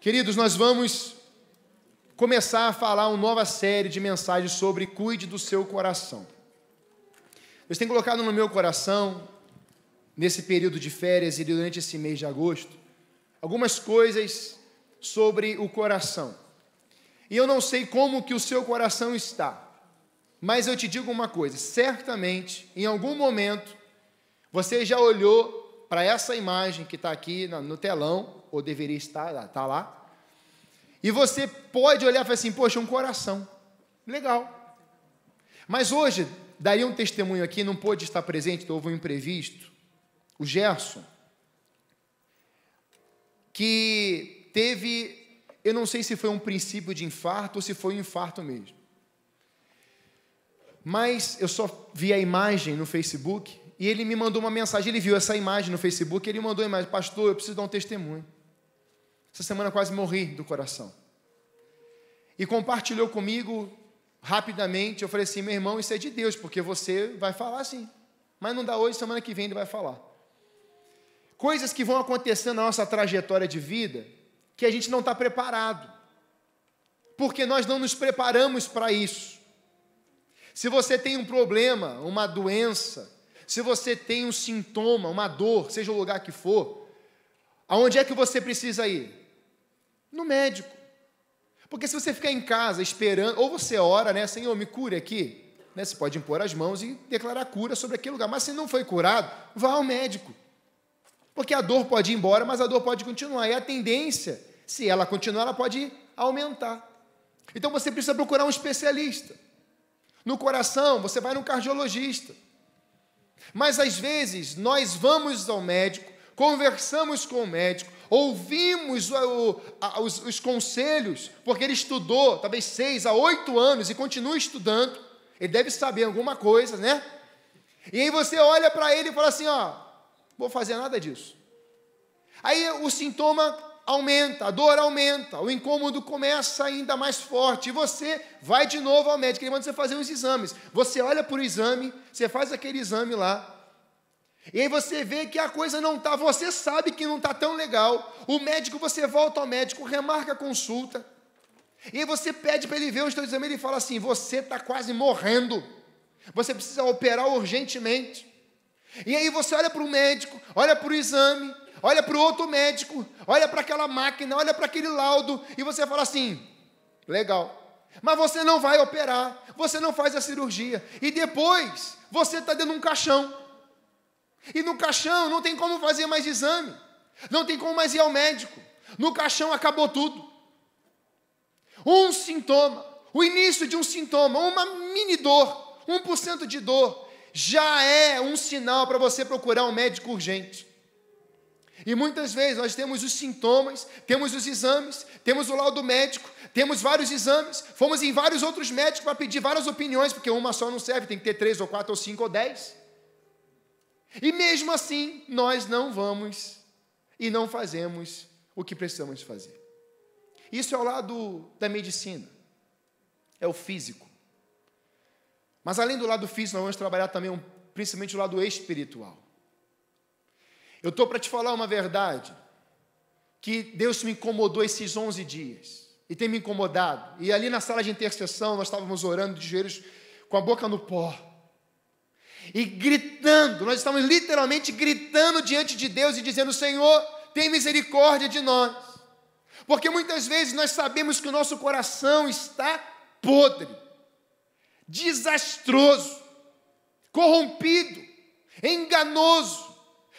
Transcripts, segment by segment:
Queridos, nós vamos começar a falar uma nova série de mensagens sobre cuide do seu coração. Deus tem colocado no meu coração, nesse período de férias e durante esse mês de agosto, algumas coisas sobre o coração. E eu não sei como que o seu coração está, mas eu te digo uma coisa, certamente, em algum momento, você já olhou para essa imagem que está aqui no telão, ou deveria estar, está lá, e você pode olhar e falar assim, poxa, um coração, legal. Mas hoje, daria um testemunho aqui, não pôde estar presente, houve um imprevisto, o Gerson, que teve, eu não sei se foi um princípio de infarto ou se foi um infarto mesmo. Mas eu só vi a imagem no Facebook e ele me mandou uma mensagem, ele viu essa imagem no Facebook, ele mandou a imagem, pastor, eu preciso dar um testemunho. Essa semana eu quase morri do coração. E compartilhou comigo rapidamente, eu falei assim, meu irmão, isso é de Deus, porque você vai falar assim. Mas não dá hoje, semana que vem ele vai falar. Coisas que vão acontecendo na nossa trajetória de vida, que a gente não está preparado. Porque nós não nos preparamos para isso. Se você tem um problema, uma doença, se você tem um sintoma, uma dor, seja o lugar que for, aonde é que você precisa ir? No médico. Porque se você ficar em casa esperando, ou você ora, né, Senhor, me cure aqui, né, você pode impor as mãos e declarar cura sobre aquele lugar, mas se não foi curado, vá ao médico. Porque a dor pode ir embora, mas a dor pode continuar, e a tendência, se ela continuar, ela pode aumentar. Então você precisa procurar um especialista. No coração, você vai no cardiologista. Mas às vezes, nós vamos ao médico, conversamos com o médico, ouvimos os conselhos, porque ele estudou talvez 6 a 8 anos e continua estudando, ele deve saber alguma coisa, né? E aí você olha para ele e fala assim, ó, vou fazer nada disso. Aí o sintoma aumenta, a dor aumenta, o incômodo começa ainda mais forte, e você vai de novo ao médico, ele manda você fazer os exames. Você olha para o exame, você faz aquele exame lá, e aí você vê que a coisa não está, você sabe que não está tão legal, o médico, você volta ao médico, remarca a consulta, e aí você pede para ele ver os seus exames, ele fala assim, você está quase morrendo, você precisa operar urgentemente. E aí você olha para o médico, olha para o exame, olha para o outro médico, olha para aquela máquina, olha para aquele laudo, e você fala assim, legal, mas você não vai operar, você não faz a cirurgia, e depois você está dentro de um caixão, e no caixão não tem como fazer mais exame, não tem como mais ir ao médico, no caixão acabou tudo. Um sintoma, o início de um sintoma, uma mini dor, 1% de dor, já é um sinal para você procurar um médico urgente. E muitas vezes nós temos os sintomas, temos os exames, temos o laudo médico, temos vários exames, fomos em vários outros médicos para pedir várias opiniões, porque uma só não serve, tem que ter 3 ou 4 ou 5 ou 10. E mesmo assim, nós não vamos e não fazemos o que precisamos fazer. Isso é o lado da medicina, é o físico. Mas além do lado físico, nós vamos trabalhar também, principalmente o lado espiritual. Eu estou para te falar uma verdade, que Deus me incomodou esses 11 dias, e tem me incomodado, e ali na sala de intercessão, nós estávamos orando de joelhos, com a boca no pó, e gritando, nós estávamos literalmente gritando diante de Deus, e dizendo, Senhor, tem misericórdia de nós, porque muitas vezes nós sabemos que o nosso coração está podre, desastroso, corrompido, enganoso.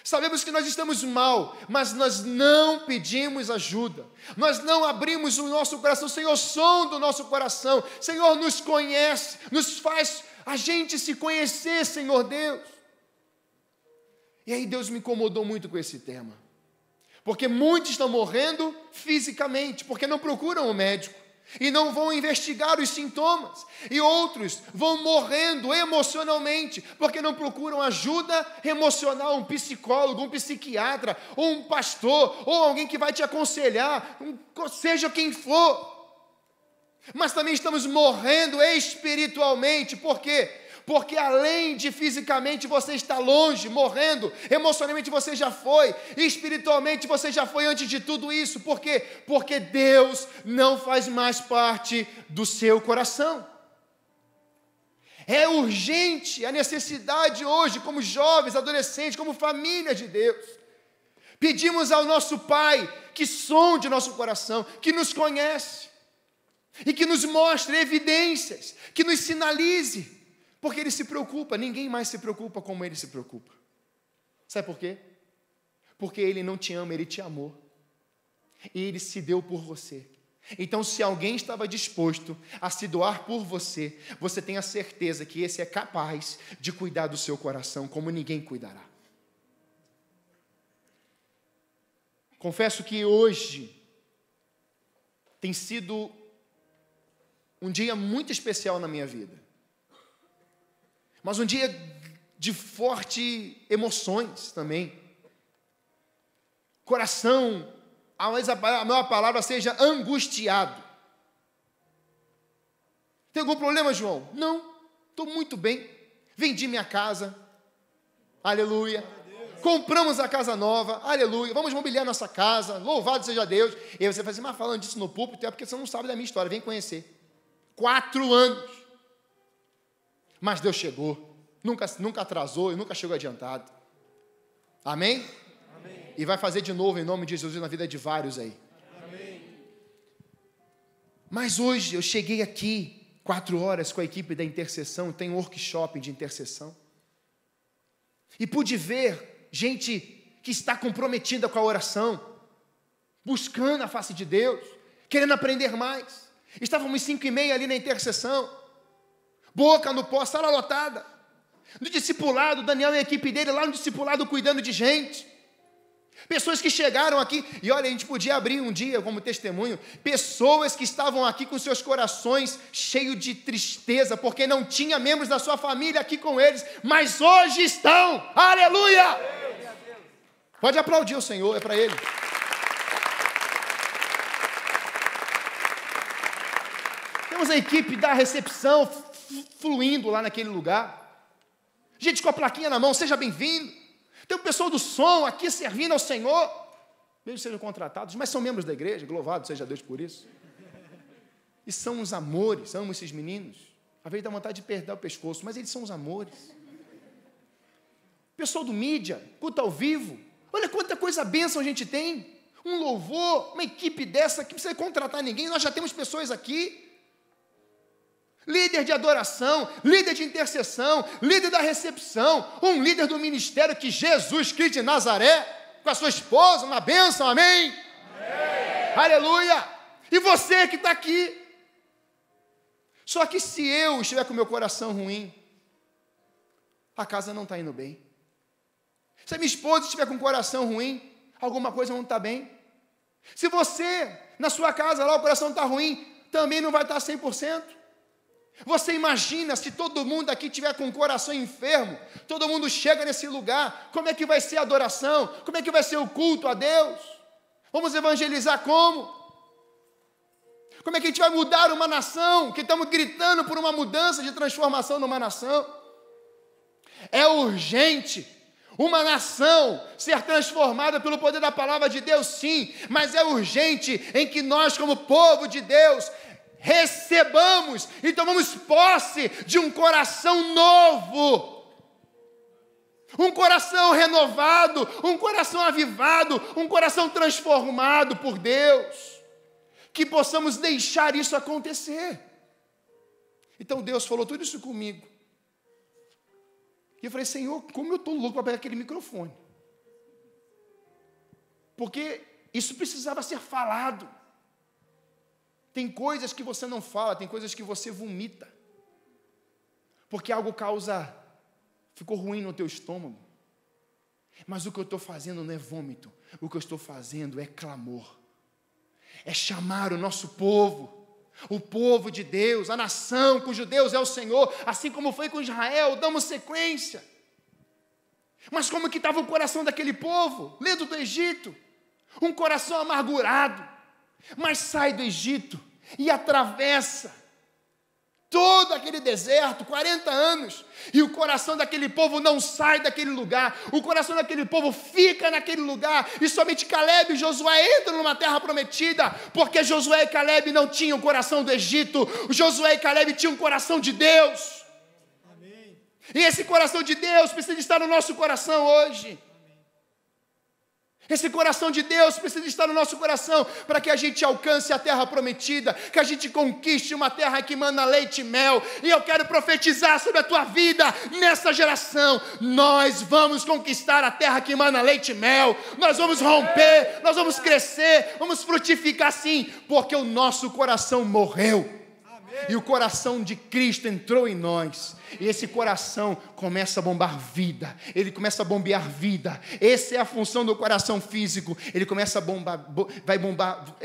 Sabemos que nós estamos mal, mas nós não pedimos ajuda. Nós não abrimos o nosso coração. Senhor, sonda o nosso coração. Senhor, nos conhece, nos faz a gente se conhecer, Senhor Deus. E aí Deus me incomodou muito com esse tema. Porque muitos estão morrendo fisicamente, porque não procuram o médico. E não vão investigar os sintomas, e outros vão morrendo emocionalmente, porque não procuram ajuda emocional, um psicólogo, um psiquiatra, ou um pastor, ou alguém que vai te aconselhar, seja quem for. Mas também estamos morrendo espiritualmente, por quê? Porque além de fisicamente você estar longe, morrendo, emocionalmente você já foi, espiritualmente você já foi antes de tudo isso. Por quê? Porque Deus não faz mais parte do seu coração. É urgente a necessidade hoje, como jovens, adolescentes, como família de Deus. Pedimos ao nosso Pai que sonde o nosso coração, que nos conhece e que nos mostre evidências, que nos sinalize, porque Ele se preocupa, ninguém mais se preocupa como Ele se preocupa. Sabe por quê? Porque Ele não te ama, Ele te amou. E Ele se deu por você. Então, se alguém estava disposto a se doar por você, você tem a certeza que esse é capaz de cuidar do seu coração como ninguém cuidará. Confesso que hoje tem sido um dia muito especial na minha vida, mas um dia de fortes emoções também. Coração, talvez a maior palavra seja angustiado. Tem algum problema, João? Não, estou muito bem. Vendi minha casa, aleluia. Compramos a casa nova, aleluia. Vamos mobiliar nossa casa, louvado seja Deus. E aí você fala assim, mas falando disso no púlpito é porque você não sabe da minha história, vem conhecer. 4 anos. Mas Deus chegou, nunca atrasou e nunca chegou adiantado. Amém? Amém. E vai fazer de novo em nome de Jesus na vida de vários aí. Amém. Mas hoje eu cheguei aqui 4 horas com a equipe da intercessão, tem um workshop de intercessão. E pude ver gente que está comprometida com a oração, buscando a face de Deus, querendo aprender mais. Estávamos 5h30 ali na intercessão, boca no pó, sala lotada. No discipulado, Daniel e a equipe dele lá no discipulado cuidando de gente. Pessoas que chegaram aqui, e olha, a gente podia abrir um dia como testemunho, pessoas que estavam aqui com seus corações cheios de tristeza, porque não tinha membros da sua família aqui com eles, mas hoje estão, aleluia! Pode aplaudir o Senhor, é para Ele. Temos a equipe da recepção fluindo lá naquele lugar, gente com a plaquinha na mão, seja bem-vindo. Tem o pessoal do som aqui servindo ao Senhor, mesmo sejam contratados, mas são membros da igreja, louvado seja Deus por isso. E são os amores, amo esses meninos. Às vezes dá vontade de perder o pescoço, mas eles são os amores. Pessoal do mídia, culto ao vivo, olha quanta coisa bênção a gente tem. Um louvor, uma equipe dessa, que não precisa contratar ninguém, nós já temos pessoas aqui. Líder de adoração, líder de intercessão, líder da recepção, um líder do ministério que Jesus Cristo de Nazaré, com a sua esposa, uma bênção, amém? Amém. Aleluia! E você que está aqui. Só que se eu estiver com o meu coração ruim, a casa não está indo bem. Se a minha esposa estiver com o coração ruim, alguma coisa não está bem. Se você, na sua casa lá, o coração está ruim, também não vai estar 100%. Você imagina se todo mundo aqui tiver com o coração enfermo, todo mundo chega nesse lugar, como é que vai ser a adoração? Como é que vai ser o culto a Deus? Vamos evangelizar como? Como é que a gente vai mudar uma nação, que estamos gritando por uma mudança de transformação numa nação? É urgente uma nação ser transformada pelo poder da palavra de Deus, sim, mas é urgente em que nós, como povo de Deus, recebamos e tomamos posse de um coração novo, um coração renovado, um coração avivado, um coração transformado por Deus, que possamos deixar isso acontecer. Então Deus falou tudo isso comigo, e eu falei, Senhor, como eu estou louco para pegar aquele microfone, porque isso precisava ser falado. Tem coisas que você não fala, tem coisas que você vomita, porque algo ficou ruim no teu estômago. Mas o que eu estou fazendo não é vômito, o que eu estou fazendo é clamor, é chamar o nosso povo, o povo de Deus, a nação cujo Deus é o Senhor, assim como foi com Israel, damos sequência. Mas como que estava o coração daquele povo, lendo do Egito? Um coração amargurado, mas sai do Egito e atravessa todo aquele deserto, 40 anos, e o coração daquele povo não sai daquele lugar, o coração daquele povo fica naquele lugar, e somente Caleb e Josué entram numa terra prometida, porque Josué e Caleb não tinham o coração do Egito, Josué e Caleb tinham o coração de Deus. Amém. E esse coração de Deus precisa estar no nosso coração hoje. Esse coração de Deus precisa estar no nosso coração para que a gente alcance a terra prometida, que a gente conquiste uma terra que mana leite e mel. E eu quero profetizar sobre a tua vida nessa geração. Nós vamos conquistar a terra que mana leite e mel. Nós vamos romper, nós vamos crescer, vamos frutificar sim, porque o nosso coração morreu. E o coração de Cristo entrou em nós. E esse coração começa a bombar vida. Ele começa a bombear vida. Essa é a função do coração físico. Ele começa a bombar, vai bombar,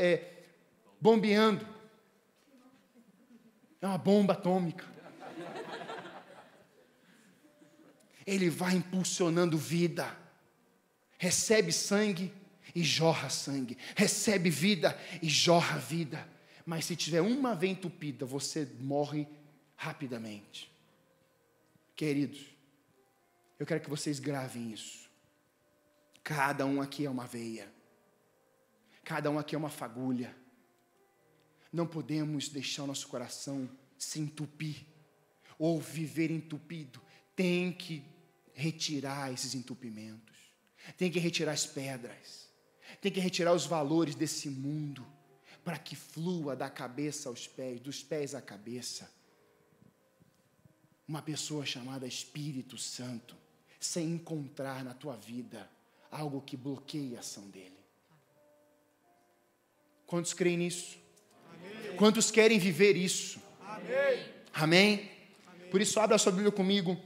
bombeando. É uma bomba atômica. Ele vai impulsionando vida. Recebe sangue e jorra sangue. Recebe vida e jorra vida. Mas se tiver uma veia entupida, você morre rapidamente. Queridos, eu quero que vocês gravem isso. Cada um aqui é uma veia. Cada um aqui é uma fagulha. Não podemos deixar o nosso coração se entupir ou viver entupido. Tem que retirar esses entupimentos. Tem que retirar as pedras. Tem que retirar os valores desse mundo, para que flua da cabeça aos pés, dos pés à cabeça, uma pessoa chamada Espírito Santo, sem encontrar na tua vida algo que bloqueie a ação dele. Quantos creem nisso? Amém. Quantos querem viver isso? Amém. Amém? Amém? Por isso, abra a sua Bíblia comigo.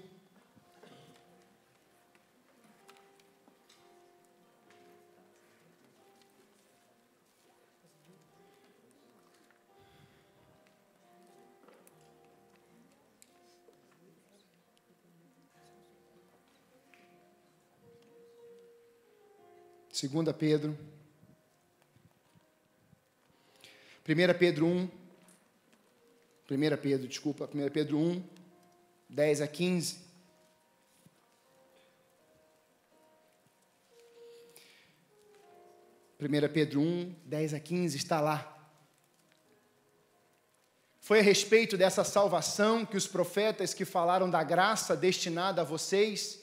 Segunda Pedro, 1 Pedro 1, 1 Pedro 1, 10 a 15. Pedro 1, 10 a 15, está lá. Foi a respeito dessa salvação que os profetas que falaram da graça destinada a vocês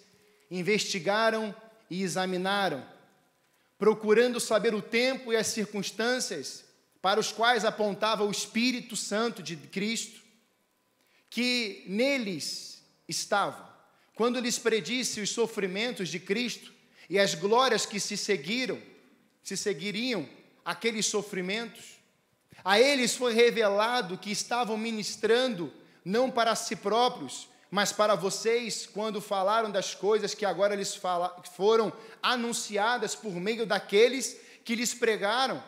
investigaram e examinaram, procurando saber o tempo e as circunstâncias para os quais apontava o Espírito Santo de Cristo, que neles estava, quando lhes predisse os sofrimentos de Cristo e as glórias que se seguiriam aqueles sofrimentos. A eles foi revelado que estavam ministrando não para si próprios, mas para vocês, quando falaram das coisas que agora lhes foram anunciadas por meio daqueles que lhes pregaram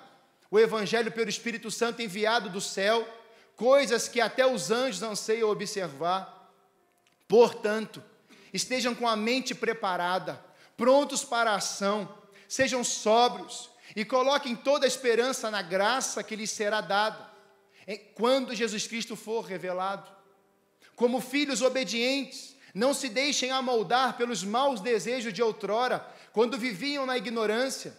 o Evangelho pelo Espírito Santo enviado do céu, coisas que até os anjos anseiam observar. Portanto, estejam com a mente preparada, prontos para a ação, sejam sóbrios e coloquem toda a esperança na graça que lhes será dada, quando Jesus Cristo for revelado. Como filhos obedientes, não se deixem amoldar pelos maus desejos de outrora, quando viviam na ignorância.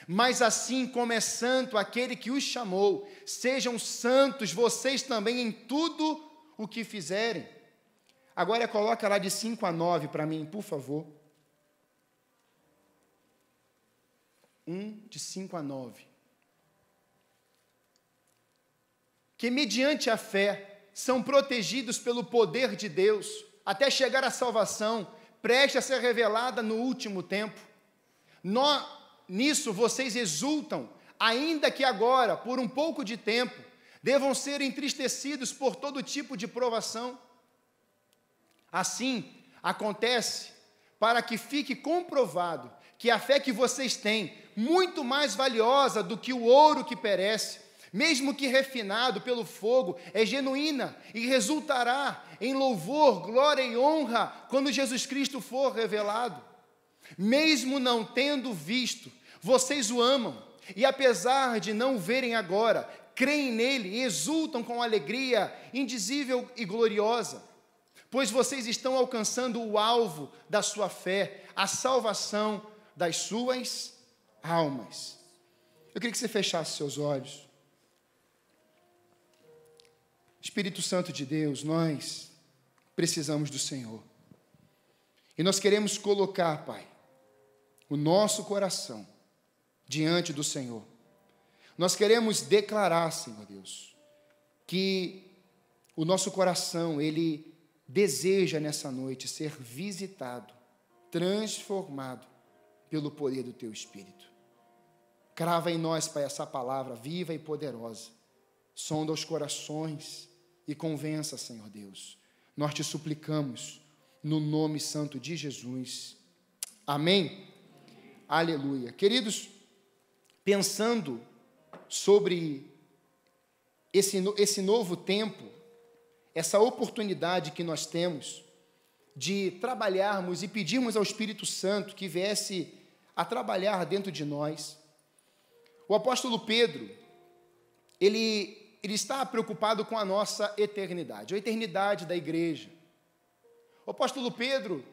Mas assim como é santo aquele que os chamou, sejam santos vocês também em tudo o que fizerem. Agora coloca lá de 5 a 9 para mim, por favor. 1, de 5 a 9. Que mediante a fé são protegidos pelo poder de Deus, até chegar à salvação, prestes a ser revelada no último tempo. Nisso vocês exultam, ainda que agora, por um pouco de tempo, devam ser entristecidos por todo tipo de provação. Assim, acontece para que fique comprovado que a fé que vocês têm, muito mais valiosa do que o ouro que perece, mesmo que refinado pelo fogo, é genuína e resultará em louvor, glória e honra quando Jesus Cristo for revelado. Mesmo não tendo visto, vocês o amam, e apesar de não o verem agora, creem nele e exultam com alegria indizível e gloriosa, pois vocês estão alcançando o alvo da sua fé, a salvação das suas almas. Eu queria que você fechasse seus olhos. Espírito Santo de Deus, nós precisamos do Senhor. E nós queremos colocar, Pai, o nosso coração diante do Senhor. Nós queremos declarar, Senhor Deus, que o nosso coração, ele deseja nessa noite ser visitado, transformado pelo poder do Teu Espírito. Crava em nós, Pai, essa palavra viva e poderosa. Sonda os corações e convença, Senhor Deus. Nós Te suplicamos no nome santo de Jesus. Amém? Aleluia. Queridos, pensando sobre esse novo tempo, essa oportunidade que nós temos de trabalharmos e pedirmos ao Espírito Santo que viesse a trabalhar dentro de nós, o apóstolo Pedro, ele está preocupado com a nossa eternidade, a eternidade da igreja. O apóstolo Pedro,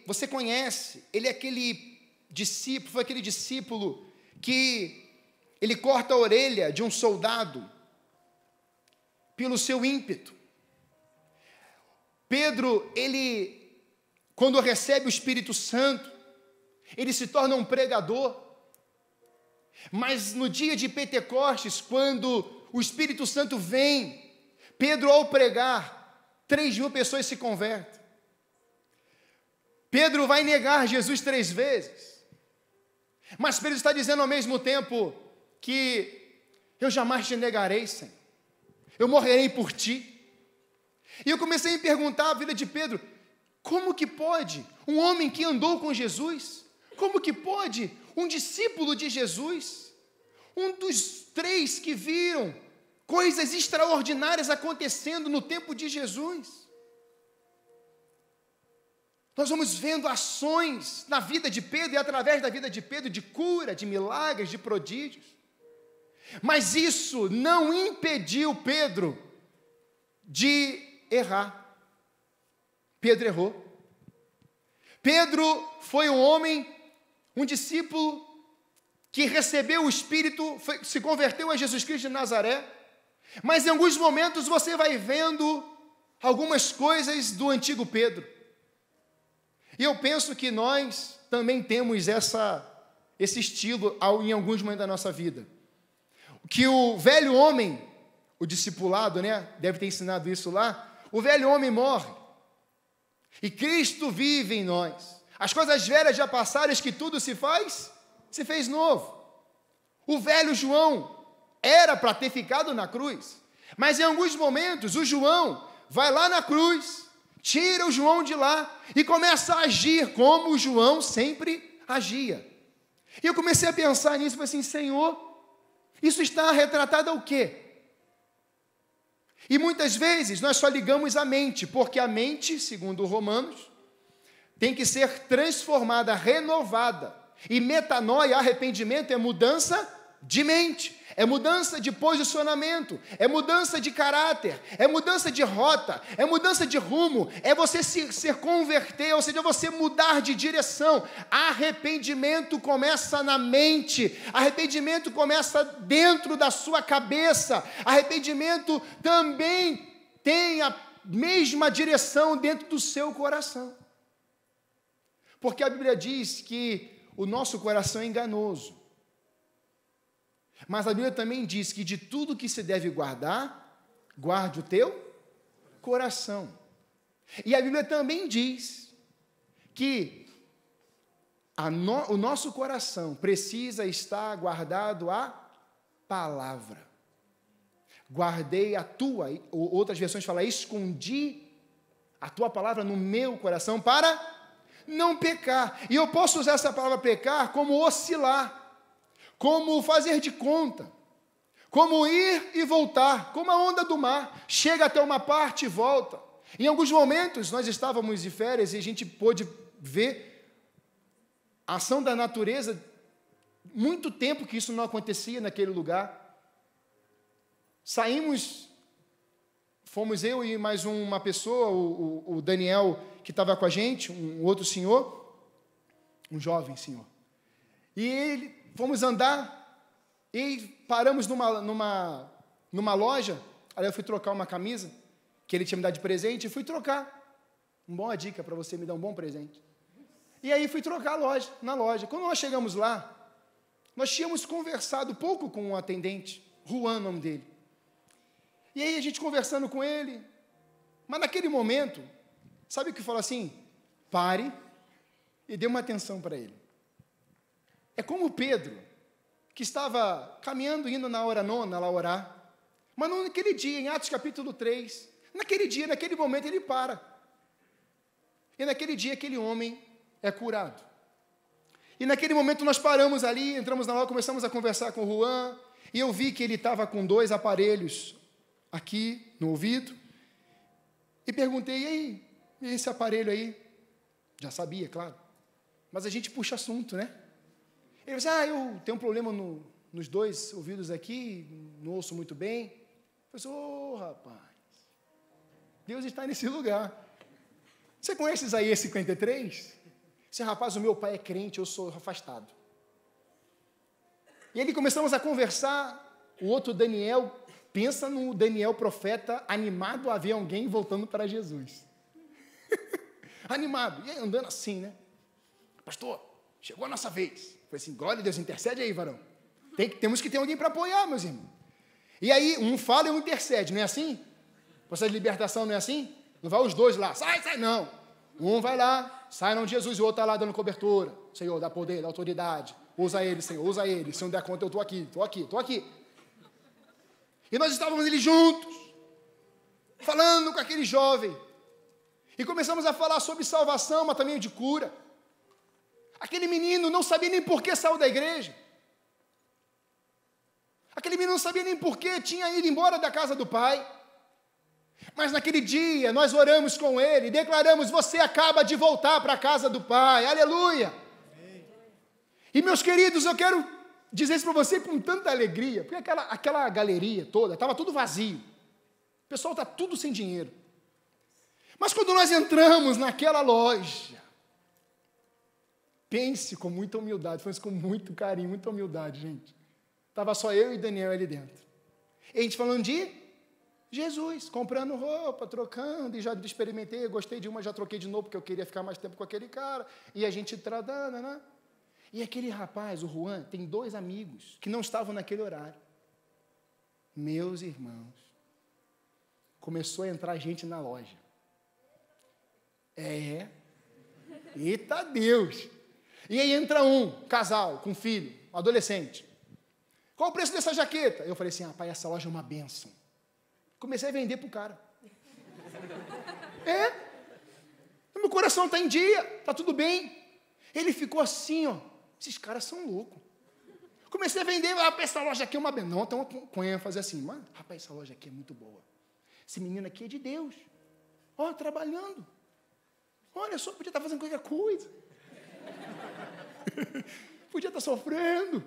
você conhece, ele é aquele discípulo, foi aquele discípulo que ele corta a orelha de um soldado pelo seu ímpeto. Pedro, quando recebe o Espírito Santo, ele se torna um pregador, mas no dia de Pentecostes, quando o Espírito Santo vem, Pedro, ao pregar, 3.000 pessoas se convertem. Pedro vai negar Jesus 3 vezes, mas Pedro está dizendo ao mesmo tempo que eu jamais te negarei, Senhor, eu morrerei por ti. E eu comecei a me perguntar a vida de Pedro, como que pode um homem que andou com Jesus, como que pode um discípulo de Jesus, um dos 3 que viram coisas extraordinárias acontecendo no tempo de Jesus. Nós vamos vendo ações na vida de Pedro e através da vida de Pedro de cura, de milagres, de prodígios. Mas isso não impediu Pedro de errar. Pedro errou. Pedro foi um homem, um discípulo que recebeu o Espírito, se converteu a Jesus Cristo de Nazaré, mas em alguns momentos você vai vendo algumas coisas do antigo Pedro. E eu penso que nós também temos esse estilo em alguns momentos da nossa vida. Que o velho homem, o discipulado, deve ter ensinado isso lá, o velho homem morre, e Cristo vive em nós. As coisas velhas já passaram, que tudo se fez novo. O velho João era para ter ficado na cruz, mas em alguns momentos o João vai lá na cruz, tira o João de lá e começa a agir como o João sempre agia. E eu comecei a pensar nisso e falei assim, Senhor, isso está retratado ao quê? E muitas vezes nós só ligamos a mente, porque a mente, segundo Romanos, tem que ser transformada, renovada. E metanoia, arrependimento, é mudança de mente, é mudança de posicionamento, é mudança de caráter, é mudança de rota, é mudança de rumo, é você se converter, ou seja, você mudar de direção. Arrependimento começa na mente, arrependimento começa dentro da sua cabeça, arrependimento também tem a mesma direção dentro do seu coração. Porque a Bíblia diz que o nosso coração é enganoso. Mas a Bíblia também diz que de tudo que se deve guardar, guarde o teu coração. E a Bíblia também diz que o nosso coração precisa estar guardado a palavra. Guardei a tua, ou outras versões falam, escondi a tua palavra no meu coração para não pecar. E eu posso usar essa palavra pecar como oscilar, como fazer de conta, como ir e voltar, como a onda do mar, chega até uma parte e volta. Em alguns momentos, nós estávamos de férias e a gente pôde ver a ação da natureza, muito tempo que isso não acontecia naquele lugar. Saímos, fomos eu e mais uma pessoa, o Daniel, que estava com a gente, um outro senhor, um jovem senhor. E fomos andar e paramos numa loja. Aí eu fui trocar uma camisa que ele tinha me dado de presente e fui trocar. Uma boa dica para você me dar um bom presente. E aí fui trocar na loja. Quando nós chegamos lá, nós tínhamos conversado pouco com o atendente, Juan, o nome dele. E aí a gente conversando com ele, mas naquele momento, sabe o que falou assim? Pare e dê uma atenção para ele. É como Pedro, que estava caminhando, indo na hora nona lá orar, mas naquele dia, em Atos capítulo 3, naquele momento ele para. E naquele dia aquele homem é curado. E naquele momento nós paramos ali, entramos na loja, começamos a conversar com o Juan, e eu vi que ele estava com 2 aparelhos aqui no ouvido, e perguntei, e aí, esse aparelho aí? Já sabia, claro, mas a gente puxa assunto, né? Ele disse, eu tenho um problema nos 2 ouvidos aqui, não ouço muito bem. Eu falei, rapaz, Deus está nesse lugar. Você conhece Isaías 53? Esse rapaz, o meu pai é crente, eu sou afastado. E aí começamos a conversar, o outro Daniel, pensa no Daniel profeta, animado a ver alguém voltando para Jesus. Animado, e aí andando assim, né? Pastor, chegou a nossa vez. Falei assim, glória a Deus, intercede aí, varão. Temos que ter alguém para apoiar, meus irmãos. E aí, um fala e um intercede, não é assim? Processo de libertação não é assim? Não vai os 2 lá, sai, não. Um vai lá, sai em nome de Jesus, e o outro está lá dando cobertura. Senhor, dá poder, dá autoridade. Usa ele, Senhor, usa ele. Se não der conta, eu estou aqui. E nós estávamos ali juntos, falando com aquele jovem. E começamos a falar sobre salvação, mas também de cura. Aquele menino não sabia nem por que saiu da igreja. Aquele menino não sabia nem por que tinha ido embora da casa do pai. Mas naquele dia nós oramos com ele e declaramos, você acaba de voltar para a casa do pai. Aleluia! Amém. E meus queridos, eu quero dizer isso para você com tanta alegria, porque aquela galeria toda, estava tudo vazio. O pessoal está tudo sem dinheiro. Mas quando nós entramos naquela loja, pense com muita humildade, foi isso com muito carinho, muita humildade, gente. Estava só eu e Daniel ali dentro. E a gente falando de Jesus, comprando roupa, trocando, e já experimentei, gostei de uma, já troquei de novo, porque eu queria ficar mais tempo com aquele cara, e a gente tradando, né? E aquele rapaz, o Juan, tem 2 amigos que não estavam naquele horário. Meus irmãos, começou a entrar gente na loja. Eita Deus! E aí entra um casal com filho, um adolescente. Qual o preço dessa jaqueta? Eu falei assim, rapaz, essa loja é uma bênção. Comecei a vender para o cara. Meu coração está em dia, está tudo bem. Ele ficou assim, esses caras são loucos. Comecei a vender, essa loja aqui é uma bênção. Não, então com ênfase assim, mano, rapaz, essa loja aqui é muito boa. Esse menino aqui é de Deus. Trabalhando. Olha só, podia estar fazendo qualquer coisa. Podia estar sofrendo.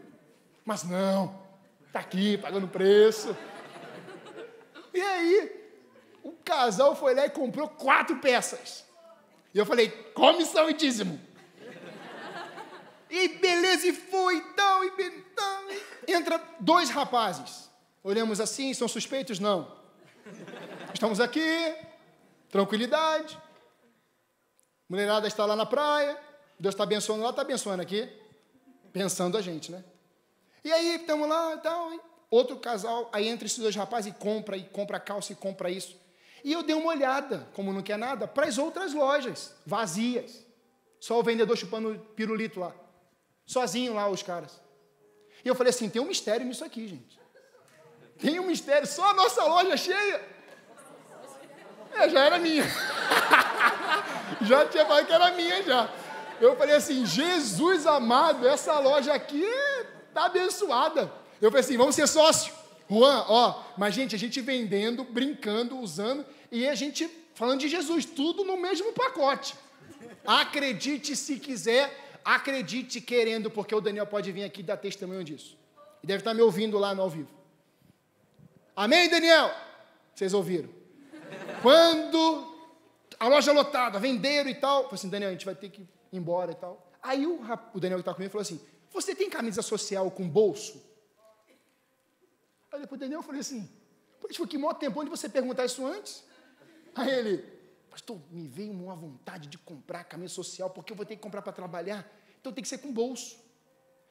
Mas não, está aqui, pagando preço. E aí, o casal foi lá e comprou 4 peças. E eu falei, comissão e dízimo. E beleza, e foi, tal. Entra 2 rapazes. Olhamos assim, são suspeitos? Não. Estamos aqui, tranquilidade. Mulherada está lá na praia. Deus está abençoando lá, está abençoando aqui. Pensando a gente, né? E aí, estamos lá e tal, hein? Outro casal, aí entra esses 2 rapazes e compra calça e compra isso. E eu dei uma olhada, como não quer nada, para as outras lojas, vazias. Só o vendedor chupando pirulito lá. Sozinho lá, os caras. E eu falei assim, tem um mistério nisso aqui, gente. Tem um mistério, só a nossa loja cheia. Já era minha. Já tinha falado que era minha, já. Eu falei assim, Jesus amado, essa loja aqui está abençoada. Eu falei assim, vamos ser sócio. Juan, mas gente, a gente vendendo, brincando, usando, e a gente falando de Jesus, tudo no mesmo pacote. Acredite se quiser, acredite querendo, porque o Daniel pode vir aqui e dar testemunho disso. E deve estar me ouvindo lá no ao vivo. Amém, Daniel? Vocês ouviram? Quando a loja lotada, venderam e tal, eu falei assim, Daniel, a gente vai ter que ir embora e tal. Aí o Daniel que estava comigo falou assim, você tem camisa social com bolso? Aí depois o Daniel falou assim, pô, isso foi que maior tempo, onde você perguntar isso antes? Aí ele, pastor, me veio uma vontade de comprar camisa social, porque eu vou ter que comprar para trabalhar, então tem que ser com bolso.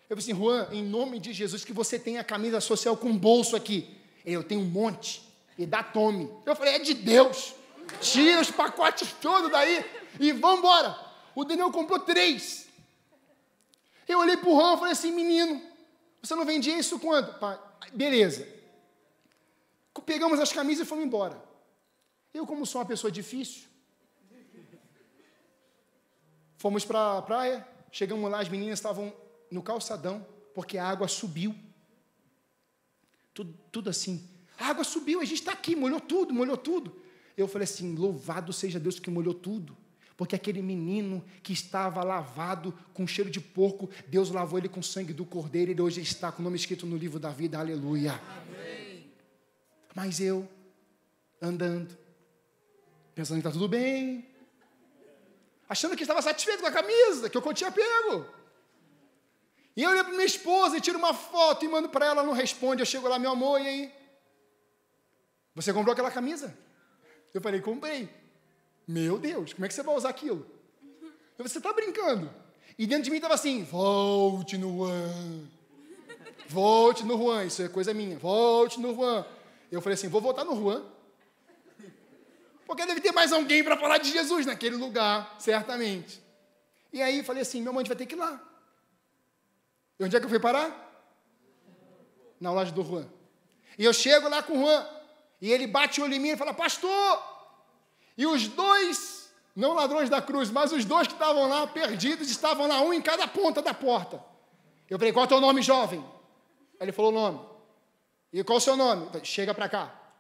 Eu falei assim, Juan, em nome de Jesus, que você tenha camisa social com bolso aqui. Eu tenho um monte, e dá tome. Eu falei, é de Deus. Tira os pacotes todos daí e vamos embora. O Daniel comprou 3. Eu olhei para o Juan e falei assim, menino, você não vendia isso quando? Pai, beleza. Pegamos as camisas e fomos embora. Eu, como sou uma pessoa difícil, fomos para a praia, chegamos lá, as meninas estavam no calçadão, porque a água subiu. Tudo assim. A água subiu, a gente está aqui, molhou tudo. Eu falei assim, louvado seja Deus que molhou tudo. Porque aquele menino que estava lavado com cheiro de porco, Deus lavou ele com sangue do cordeiro, ele hoje está com o nome escrito no livro da vida, aleluia. Amém. Mas eu, andando, pensando que está tudo bem, achando que estava satisfeito com a camisa, que eu tinha pego. E eu olho para minha esposa e tiro uma foto e mando para ela, ela não responde. Eu chego lá, meu amor, e aí? Você comprou aquela camisa? Eu falei, comprei. Meu Deus, como é que você vai usar aquilo? Eu falei, você está brincando? E dentro de mim estava assim, volte no Juan, isso é coisa minha, volte no Juan. Eu falei assim, vou voltar no Juan, porque deve ter mais alguém para falar de Jesus naquele lugar, certamente. E aí falei assim, meu irmão, a gente vai ter que ir lá. E onde é que eu fui parar? Na loja do Juan. E eu chego lá com o Juan, e ele bate o olho em mim e fala, pastor! E os 2, não ladrões da cruz, mas os 2 que estavam lá perdidos, estavam lá, um em cada ponta da porta. Eu falei, qual é o teu nome, jovem? Aí ele falou o nome. E qual é o seu nome? Falei, chega para cá.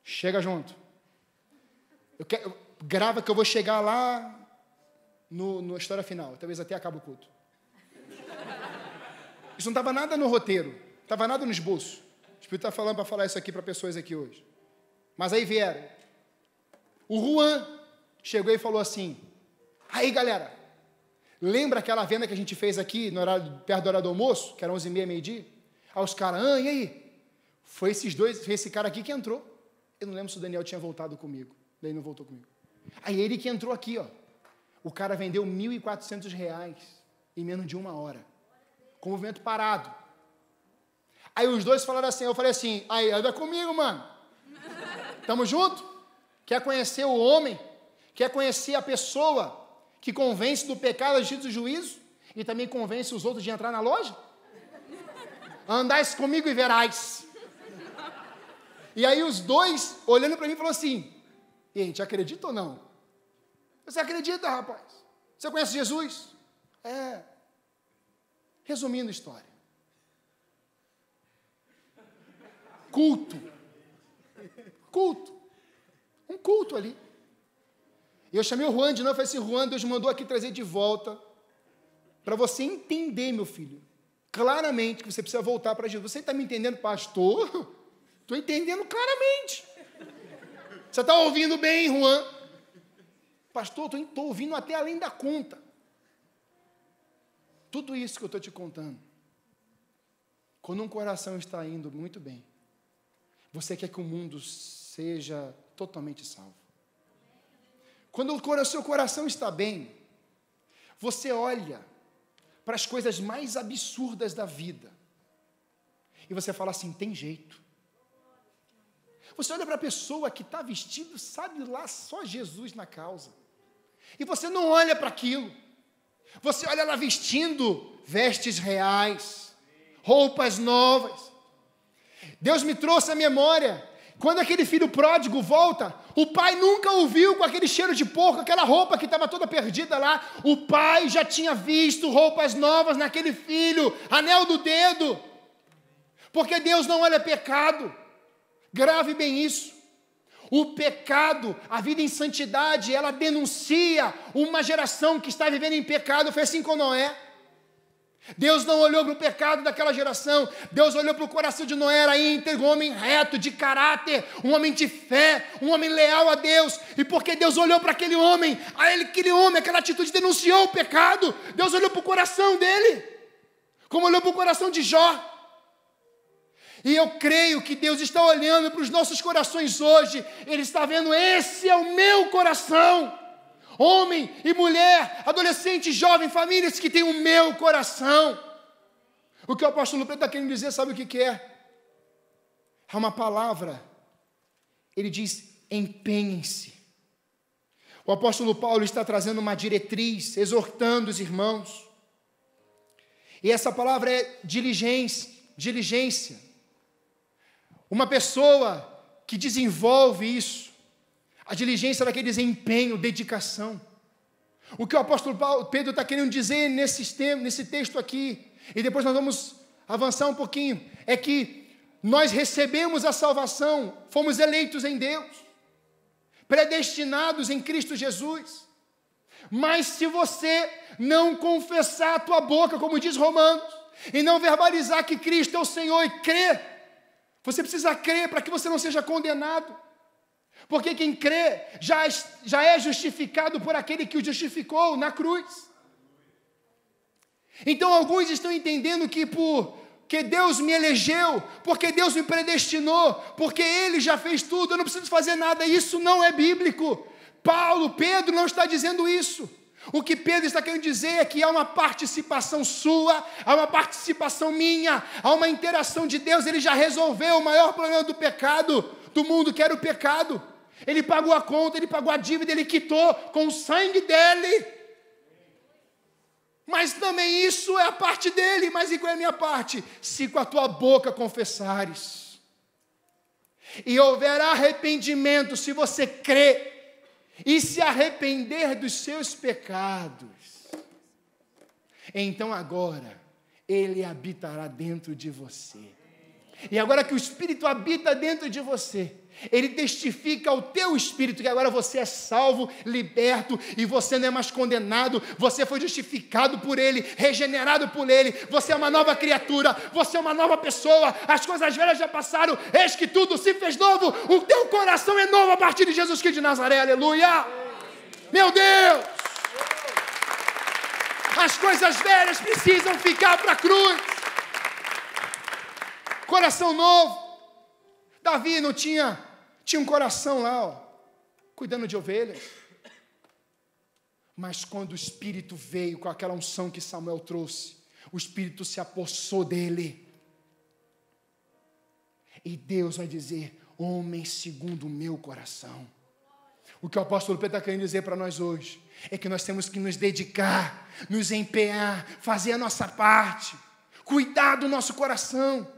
Chega junto. Grava que eu vou chegar lá na história final. Talvez até acabe o culto. Isso não estava nada no roteiro. Não estava nada no esboço. O Espírito está falando para falar isso aqui para pessoas aqui hoje. Mas aí vieram. O Juan chegou e falou assim, aí galera, lembra aquela venda que a gente fez aqui no horário, perto do horário do almoço, que era 11h30, meio-dia? Aí os caras, e aí? Foi esse cara aqui que entrou. Eu não lembro se o Daniel tinha voltado comigo. Daí não voltou comigo. Aí ele que entrou aqui, ó. O cara vendeu R$1.400 em menos de 1 hora. Com o movimento parado. Aí os 2 falaram assim, eu falei assim, aí, anda comigo, mano. Tamo junto? Quer conhecer o homem? Quer conhecer a pessoa que convence do pecado, da justiça e do juízo? E também convence os outros de entrar na loja? Andais comigo e verás. E aí os 2, olhando para mim, falaram assim, e a gente acredita ou não? Você acredita, rapaz? Você conhece Jesus? É. Resumindo a história. Culto. Um culto ali. E eu chamei o Juan de novo e falei assim, Juan, Deus mandou aqui trazer de volta para você entender, meu filho, claramente que você precisa voltar para Jesus. Você está me entendendo, pastor? Estou entendendo claramente. Você está ouvindo bem, Juan? Pastor, estou ouvindo até além da conta. Tudo isso que eu estou te contando, quando um coração está indo muito bem, você quer que o mundo seja totalmente salvo. Quando o seu coração está bem, você olha para as coisas mais absurdas da vida e você fala assim, tem jeito. Você olha para a pessoa que está vestido, sabe lá, só Jesus na causa. E você não olha para aquilo. Você olha ela vestindo vestes reais, roupas novas. Deus me trouxe à memória, quando aquele filho pródigo volta, o pai nunca o viu com aquele cheiro de porco, aquela roupa que estava toda perdida lá. O pai já tinha visto roupas novas naquele filho, anel do dedo. Porque Deus não olha pecado. Grave bem isso. O pecado, a vida em santidade, ela denuncia uma geração que está vivendo em pecado. Foi assim com Noé. Deus não olhou para o pecado daquela geração, Deus olhou para o coração de Noé, era íntegro, um homem reto, de caráter, um homem de fé, um homem leal a Deus. E porque Deus olhou para aquele homem, aquela atitude denunciou o pecado, Deus olhou para o coração dele, como olhou para o coração de Jó. E eu creio que Deus está olhando para os nossos corações hoje, Ele está vendo, esse é o meu coração. Homem e mulher, adolescente, jovem, famílias que têm o meu coração. O que o apóstolo Pedro está querendo dizer, sabe o que é? É uma palavra. Ele diz, empenhem-se. O apóstolo Paulo está trazendo uma diretriz, exortando os irmãos. E essa palavra é diligência. Uma pessoa que desenvolve isso, a diligência é daquele desempenho, dedicação. O que o apóstolo Pedro está querendo dizer nesse texto aqui, e depois nós vamos avançar um pouquinho, é que nós recebemos a salvação, fomos eleitos em Deus, predestinados em Cristo Jesus. Mas se você não confessar a tua boca, como diz Romanos, e não verbalizar que Cristo é o Senhor e crer, você precisa crer para que você não seja condenado. Porque quem crê já é justificado por aquele que o justificou na cruz. Então alguns estão entendendo que porque Deus me elegeu, porque Deus me predestinou, porque Ele já fez tudo, eu não preciso fazer nada. Isso não é bíblico. Pedro não está dizendo isso. O que Pedro está querendo dizer é que há uma participação sua, há uma participação minha, há uma interação de Deus. Ele já resolveu o maior problema do pecado do mundo, que era o pecado. Ele pagou a conta, ele pagou a dívida, ele quitou com o sangue dele. Mas também isso é a parte dele. Mas e qual é a minha parte? Se com a tua boca confessares e houver arrependimento, se você crê e se arrepender dos seus pecados, então agora Ele habitará dentro de você. E agora que o Espírito habita dentro de você, Ele testifica ao teu espírito que agora você é salvo, liberto, e você não é mais condenado, você foi justificado por Ele, regenerado por Ele, você é uma nova criatura, você é uma nova pessoa, as coisas velhas já passaram, eis que tudo se fez novo, o teu coração é novo a partir de Jesus Cristo de Nazaré, aleluia! Meu Deus! As coisas velhas precisam ficar para a cruz. Coração novo. Davi não tinha um coração lá, cuidando de ovelhas. Mas quando o Espírito veio com aquela unção que Samuel trouxe, o Espírito se apossou dele. E Deus vai dizer, homem segundo o meu coração. O que o apóstolo Pedro está querendo dizer para nós hoje, é que nós temos que nos dedicar, nos empenhar, fazer a nossa parte, cuidar do nosso coração.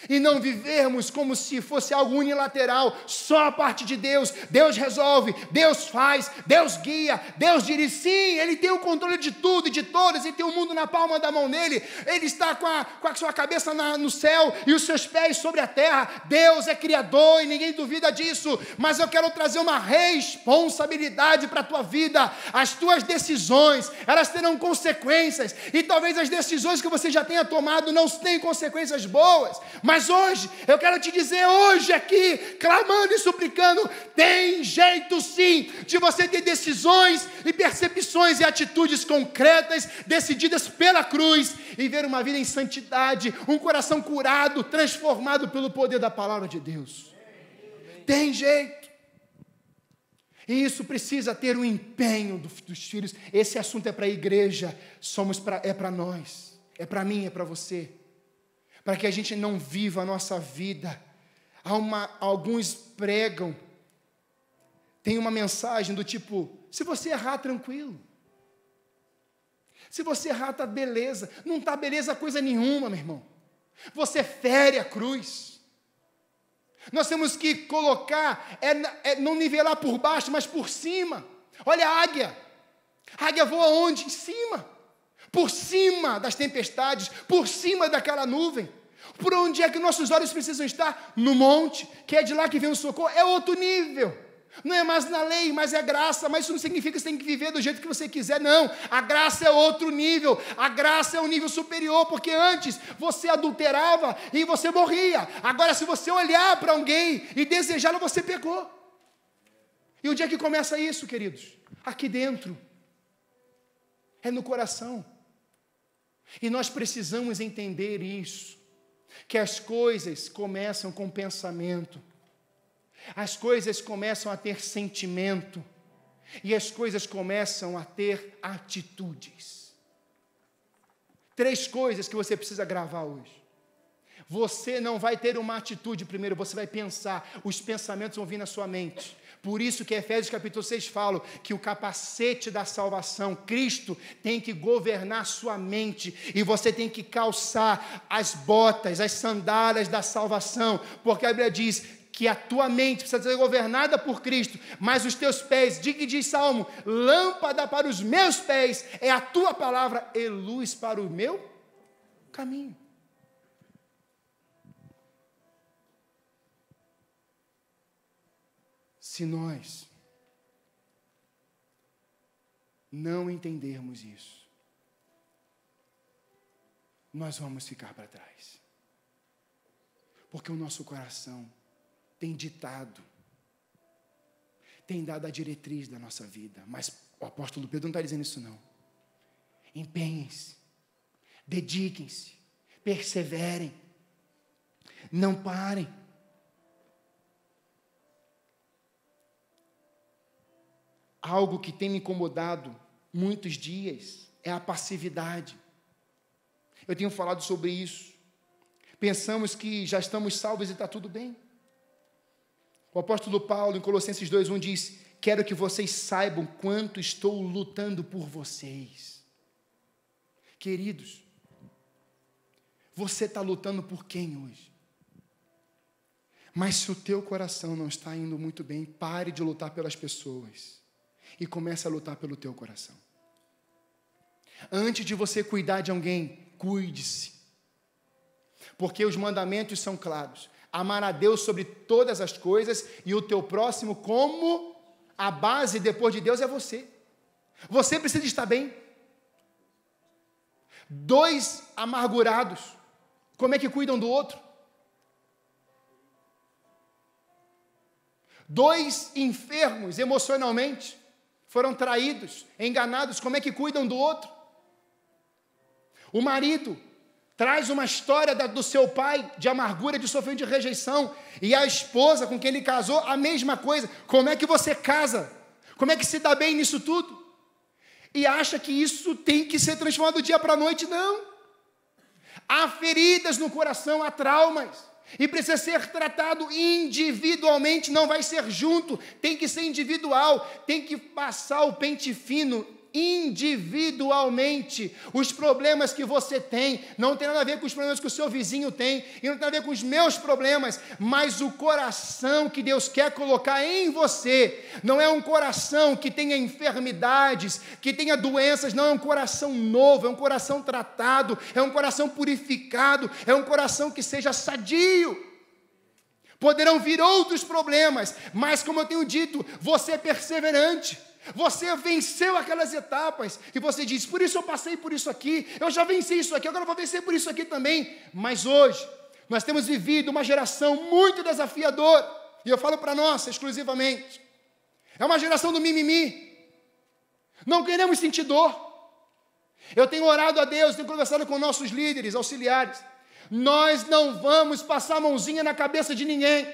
E não vivermos como se fosse algo unilateral, só a parte de Deus. Deus resolve, Deus faz, Deus guia, Deus dirige. Sim, Ele tem o controle de tudo e de todos, Ele tem o mundo na palma da mão dele. Ele está com a sua cabeça no céu e os seus pés sobre a terra. Deus é criador e ninguém duvida disso. Mas eu quero trazer uma responsabilidade para a tua vida. As tuas decisões, elas terão consequências. E talvez as decisões que você já tenha tomado não tenham consequências boas. Mas hoje, eu quero te dizer hoje aqui, clamando e suplicando, tem jeito sim, de você ter decisões e percepções e atitudes concretas, decididas pela cruz, e ver uma vida em santidade, um coração curado, transformado pelo poder da palavra de Deus. Tem jeito. E isso precisa ter um empenho dos filhos. Esse assunto é para a igreja, é para nós, é para mim, é para você. Para que a gente não viva a nossa vida. Alguns pregam, tem uma mensagem do tipo, se você errar, tranquilo. Se você errar, está beleza. Não está beleza coisa nenhuma, meu irmão. Você fere a cruz. Nós temos que colocar, não nivelar por baixo, mas por cima. Olha a águia. A águia voa onde? Em cima. Por cima das tempestades, por cima daquela nuvem. Por onde é que nossos olhos precisam estar? No monte, que é de lá que vem o socorro, é outro nível. Não é mais na lei, mas é graça. Mas isso não significa que você tem que viver do jeito que você quiser, não. A graça é outro nível. A graça é um nível superior, porque antes você adulterava e você morria. Agora, se você olhar para alguém e desejá-lo, você pecou. E onde é que começa isso, queridos? Aqui dentro. É no coração. E nós precisamos entender isso. Que as coisas começam com pensamento. As coisas começam a ter sentimento, e as coisas começam a ter atitudes. 3 coisas que você precisa gravar hoje. Você não vai ter uma atitude primeiro, você vai pensar, os pensamentos vão vir na sua mente. Por isso que Efésios capítulo 6 fala que o capacete da salvação, Cristo, tem que governar sua mente, e você tem que calçar as botas, as sandálias da salvação, porque a Bíblia diz que a tua mente precisa ser governada por Cristo, mas os teus pés, diz Salmo, lâmpada para os meus pés é a tua palavra e luz para o meu caminho. Se nós não entendermos isso, nós vamos ficar para trás, porque o nosso coração tem ditado, tem dado a diretriz da nossa vida. Mas o apóstolo Pedro não está dizendo isso não. Empenhem-se, dediquem-se, perseverem, não parem. Algo que tem me incomodado muitos dias é a passividade. Eu tenho falado sobre isso. Pensamos que já estamos salvos e está tudo bem. O apóstolo Paulo, em Colossenses 2:1, diz: quero que vocês saibam quanto estou lutando por vocês. Queridos, você está lutando por quem hoje? Mas se o teu coração não está indo muito bem, pare de lutar pelas pessoas e comece a lutar pelo teu coração. Antes de você cuidar de alguém, cuide-se. Porque os mandamentos são claros. Amar a Deus sobre todas as coisas e o teu próximo como a base depois de Deus é você. Você precisa estar bem. 2 amargurados, como é que cuidam do outro? 2 enfermos emocionalmente, foram traídos, enganados, como é que cuidam do outro? O marido traz uma história do seu pai, de amargura, de sofrimento, de rejeição, e a esposa com quem ele casou, a mesma coisa. Como é que você casa? Como é que se dá bem nisso tudo? E acha que isso tem que ser transformado do dia para a noite? Não. Há feridas no coração, há traumas, e precisa ser tratado individualmente, não vai ser junto, tem que ser individual, tem que passar o pente fino individualmente. Os problemas que você tem não tem nada a ver com os problemas que o seu vizinho tem, e não tem nada a ver com os meus problemas, mas o coração que Deus quer colocar em você não é um coração que tenha enfermidades, que tenha doenças, não, é um coração novo, é um coração tratado, é um coração purificado, é um coração que seja sadio. Poderão vir outros problemas, mas como eu tenho dito, você é perseverante. Você venceu aquelas etapas, e você diz, por isso eu passei por isso aqui, eu já venci isso aqui, agora eu vou vencer por isso aqui também. Mas hoje, nós temos vivido uma geração muito desafiadora, e eu falo para nós exclusivamente, é uma geração do mimimi, não queremos sentir dor. Eu tenho orado a Deus, tenho conversado com nossos líderes, auxiliares, nós não vamos passar a mãozinha na cabeça de ninguém,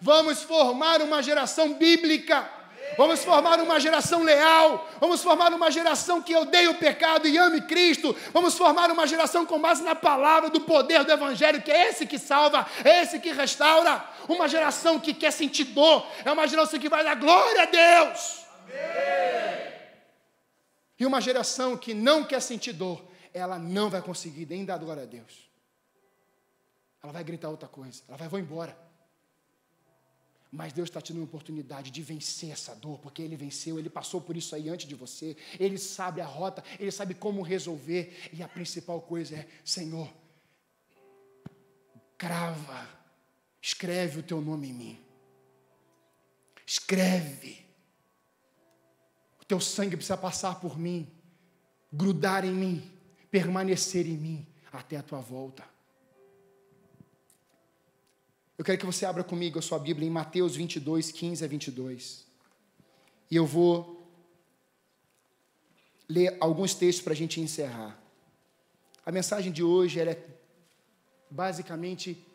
vamos formar uma geração bíblica, vamos formar uma geração leal, vamos formar uma geração que odeie o pecado e ame Cristo, vamos formar uma geração com base na palavra do poder do Evangelho, que é esse que salva, é esse que restaura, uma geração que quer sentir dor, é uma geração que vai dar glória a Deus. Amém. E uma geração que não quer sentir dor, ela não vai conseguir nem dar glória a Deus, ela vai gritar outra coisa, ela vai, vou embora. Mas Deus está te dando a oportunidade de vencer essa dor, porque Ele venceu, Ele passou por isso aí antes de você, Ele sabe a rota, Ele sabe como resolver, e a principal coisa é, Senhor, crava, escreve o Teu nome em mim, Escreve. O teu sangue precisa passar por mim, grudar em mim, permanecer em mim até a tua volta. Eu quero que você abra comigo a sua Bíblia em Mateus 22, 15 a 22. E eu vou ler alguns textos para a gente encerrar. A mensagem de hoje ela é basicamente,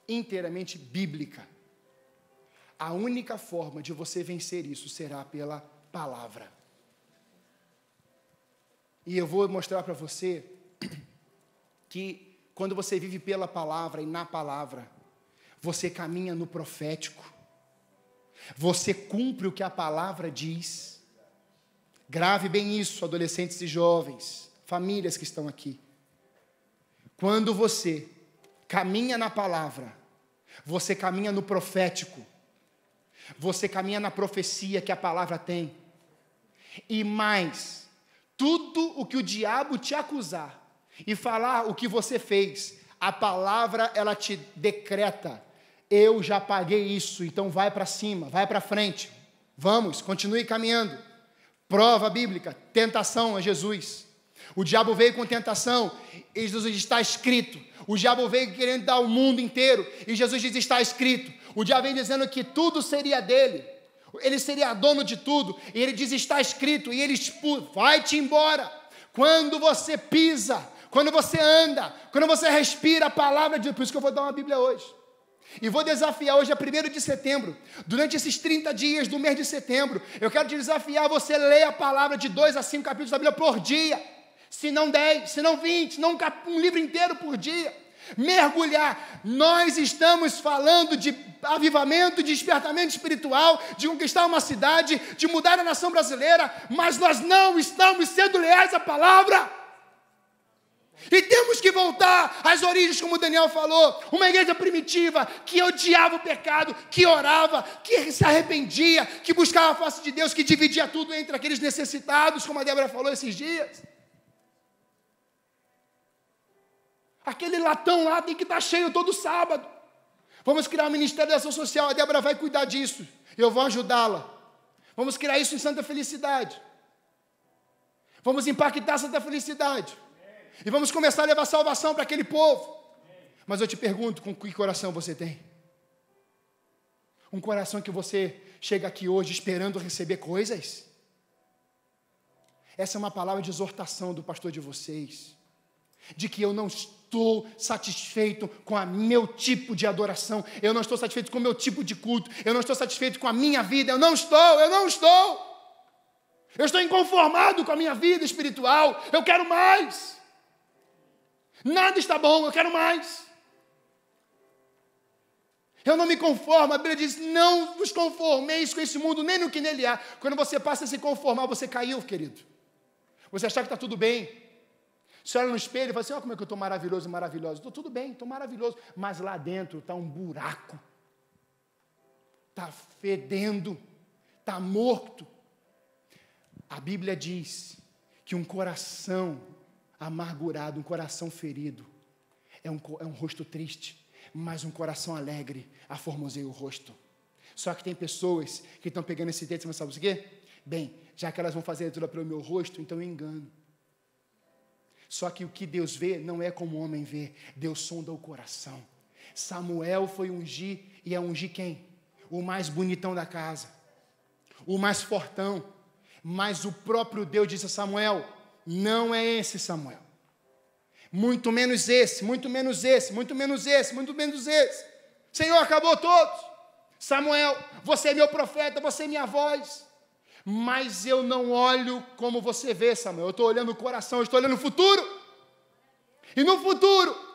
inteiramente bíblica. A única forma de você vencer isso será pela palavra. E eu vou mostrar para você que quando você vive pela palavra e na palavra, você caminha no profético. Você cumpre o que a palavra diz. Grave bem isso, adolescentes e jovens, famílias que estão aqui. Quando você caminha na palavra, você caminha no profético, você caminha na profecia que a palavra tem. E mais, tudo o que o diabo te acusar e falar o que você fez, a palavra ela te decreta. Eu já paguei isso, então vai para cima, vai para frente. Vamos, continue caminhando. Prova bíblica, tentação a Jesus. O diabo veio com tentação, e Jesus diz, está escrito. O diabo veio querendo dar o mundo inteiro, e Jesus diz, está escrito. O diabo vem dizendo que tudo seria dele, ele seria dono de tudo, e ele diz, está escrito, e ele expulsa, vai-te embora. Quando você pisa, quando você anda, quando você respira a palavra de Deus, por isso que eu vou dar uma Bíblia hoje. E vou desafiar hoje, é 1º de setembro, durante esses 30 dias do mês de setembro, eu quero te desafiar a você ler a palavra de 2 a 5 capítulos da Bíblia por dia, se não 10, se não 20, se não um livro inteiro por dia, mergulhar. Nós estamos falando de avivamento, de despertamento espiritual, de conquistar uma cidade, de mudar a nação brasileira, mas nós não estamos sendo leais à palavra. E temos que voltar às origens, como o Daniel falou, uma igreja primitiva, que odiava o pecado, que orava, que se arrependia, que buscava a face de Deus, que dividia tudo entre aqueles necessitados, como a Débora falou esses dias. Aquele latão lá tem que estar cheio todo sábado. Vamos criar um Ministério da Ação Social, a Débora vai cuidar disso, eu vou ajudá-la. Vamos criar isso em Santa Felicidade. Vamos impactar Santa Felicidade. E vamos começar a levar salvação para aquele povo. Mas eu te pergunto, com que coração você tem? Um coração que você chega aqui hoje esperando receber coisas? Essa é uma palavra de exortação do pastor de vocês, de que eu não estou satisfeito com o meu tipo de adoração, eu não estou satisfeito com o meu tipo de culto, eu não estou satisfeito com a minha vida, eu não estou. Eu estou inconformado com a minha vida espiritual, eu quero mais. Nada está bom, eu quero mais. Eu não me conformo, a Bíblia diz, não vos conformeis com esse mundo, nem no que nele há. Quando você passa a se conformar, você caiu, querido. Você achar que está tudo bem. Você olha no espelho e fala assim, olha como é que eu estou maravilhoso, maravilhosa. Estou tudo bem, estou maravilhoso. Mas lá dentro está um buraco. Está fedendo, está morto. A Bíblia diz que um coração amargurado, um coração ferido, é um rosto triste, mas um coração alegre aformoseia o rosto. Só que tem pessoas que estão pegando esse texto e sabe o quê? Bem, já que elas vão fazer tudo pelo meu rosto, então eu engano. Só que o que Deus vê não é como o homem vê, Deus sonda o coração. Samuel foi ungir, e é ungir quem? O mais bonitão da casa, o mais fortão, mas o próprio Deus disse a Samuel, não é esse Samuel, muito menos esse, muito menos esse, muito menos esse, muito menos esse. Senhor, acabou todos. Samuel, você é meu profeta, você é minha voz. Mas eu não olho como você vê, Samuel. Eu estou olhando o coração, eu estou olhando o futuro. E no futuro,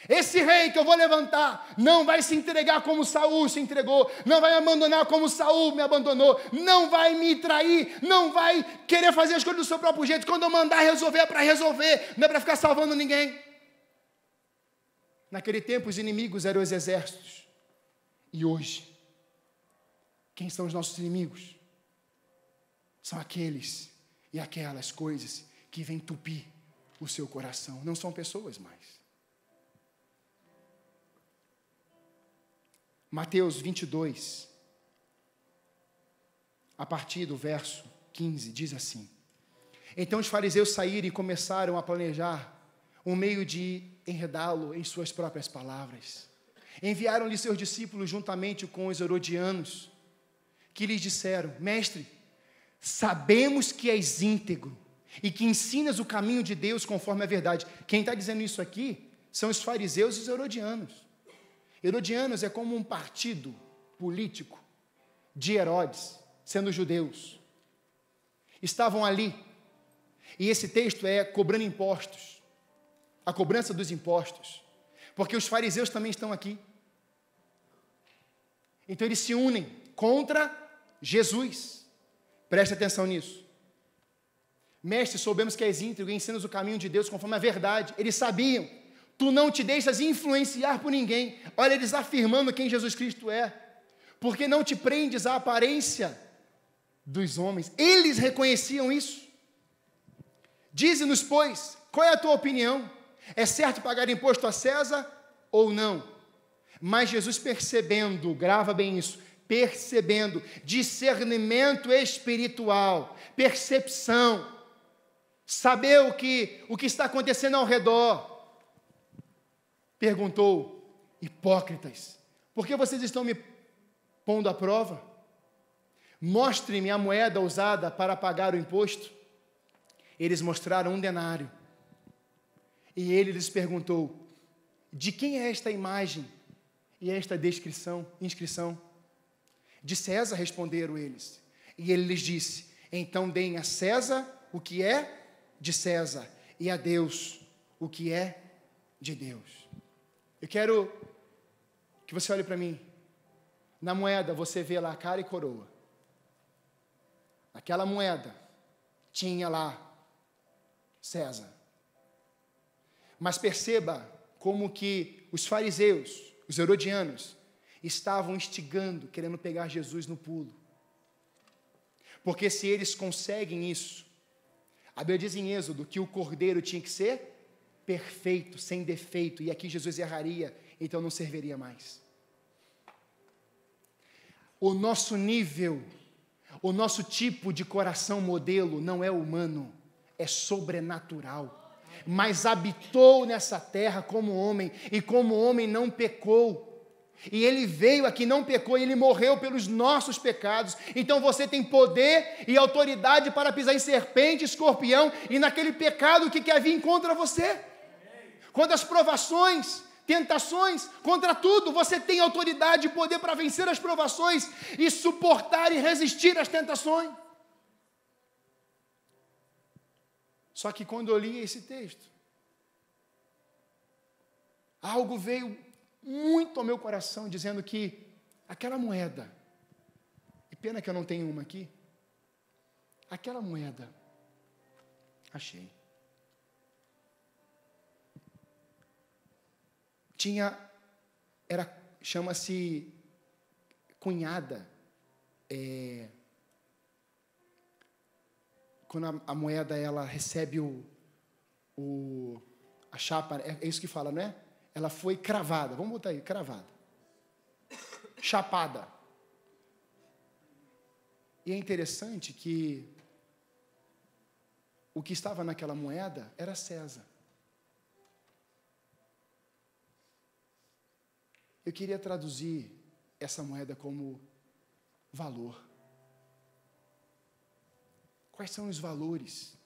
esse rei que eu vou levantar não vai se entregar como Saul se entregou, não vai me abandonar como Saul me abandonou, não vai me trair, não vai querer fazer as coisas do seu próprio jeito. Quando eu mandar resolver, é para resolver, não é para ficar salvando ninguém. Naquele tempo, os inimigos eram os exércitos. E hoje, quem são os nossos inimigos? São aqueles e aquelas coisas que vêm entupir o seu coração. Não são pessoas mais. Mateus 22. a partir do verso 15, diz assim: então os fariseus saíram e começaram a planejar um meio de enredá-lo em suas próprias palavras. Enviaram-lhe seus discípulos juntamente com os herodianos, que lhes disseram: mestre, sabemos que és íntegro e que ensinas o caminho de Deus conforme a verdade. Quem está dizendo isso aqui são os fariseus e os herodianos. Herodianos é como um partido político de Herodes, sendo judeus. Estavam ali, e esse texto é cobrando impostos, a cobrança dos impostos, porque os fariseus também estão aqui. Então eles se unem contra Jesus. Preste atenção nisso. Mestre, soubemos que és íntegro e ensinas o caminho de Deus conforme a verdade. Eles sabiam. Tu não te deixas influenciar por ninguém. Olha, eles afirmando quem Jesus Cristo é. Porque não te prendes à aparência dos homens. Eles reconheciam isso. Dize-nos, pois, qual é a tua opinião? É certo pagar imposto a César ou não? Mas Jesus, percebendo, grava bem isso, percebendo, discernimento espiritual, percepção, saber o que está acontecendo ao redor, perguntou: hipócritas, por que vocês estão me pondo à prova? Mostre-me a moeda usada para pagar o imposto. Eles mostraram 1 denário. E ele lhes perguntou: de quem é esta imagem e esta inscrição? De César, responderam eles. E ele lhes disse: então deem a César o que é de César, e a Deus o que é de Deus. Eu quero que você olhe para mim. Na moeda você vê lá cara e coroa. Aquela moeda tinha lá César. Mas perceba como que os fariseus, os herodianos, estavam instigando, querendo pegar Jesus no pulo. Porque se eles conseguem isso, a Bíblia diz em Êxodo que o cordeiro tinha que ser perfeito, sem defeito, e aqui Jesus erraria, então não serviria mais. O nosso nível, o nosso tipo de coração modelo não é humano, é sobrenatural. Mas habitou nessa terra como homem, e como homem não pecou. E ele veio aqui, não pecou, e ele morreu pelos nossos pecados. Então você tem poder e autoridade para pisar em serpente, escorpião, e naquele pecado que quer vir contra você. Quando as provações, tentações, contra tudo, você tem autoridade e poder para vencer as provações e suportar e resistir às tentações. Só que quando eu li esse texto, algo veio muito ao meu coração, dizendo que aquela moeda, e pena que eu não tenho uma aqui, aquela moeda, achei, chama-se cunhada, quando a moeda ela recebe a chapa, é isso que fala, não é? Ela foi cravada, vamos botar aí, cravada, chapada. E é interessante que o que estava naquela moeda era César. Eu queria traduzir essa moeda como valor. Quais são os valores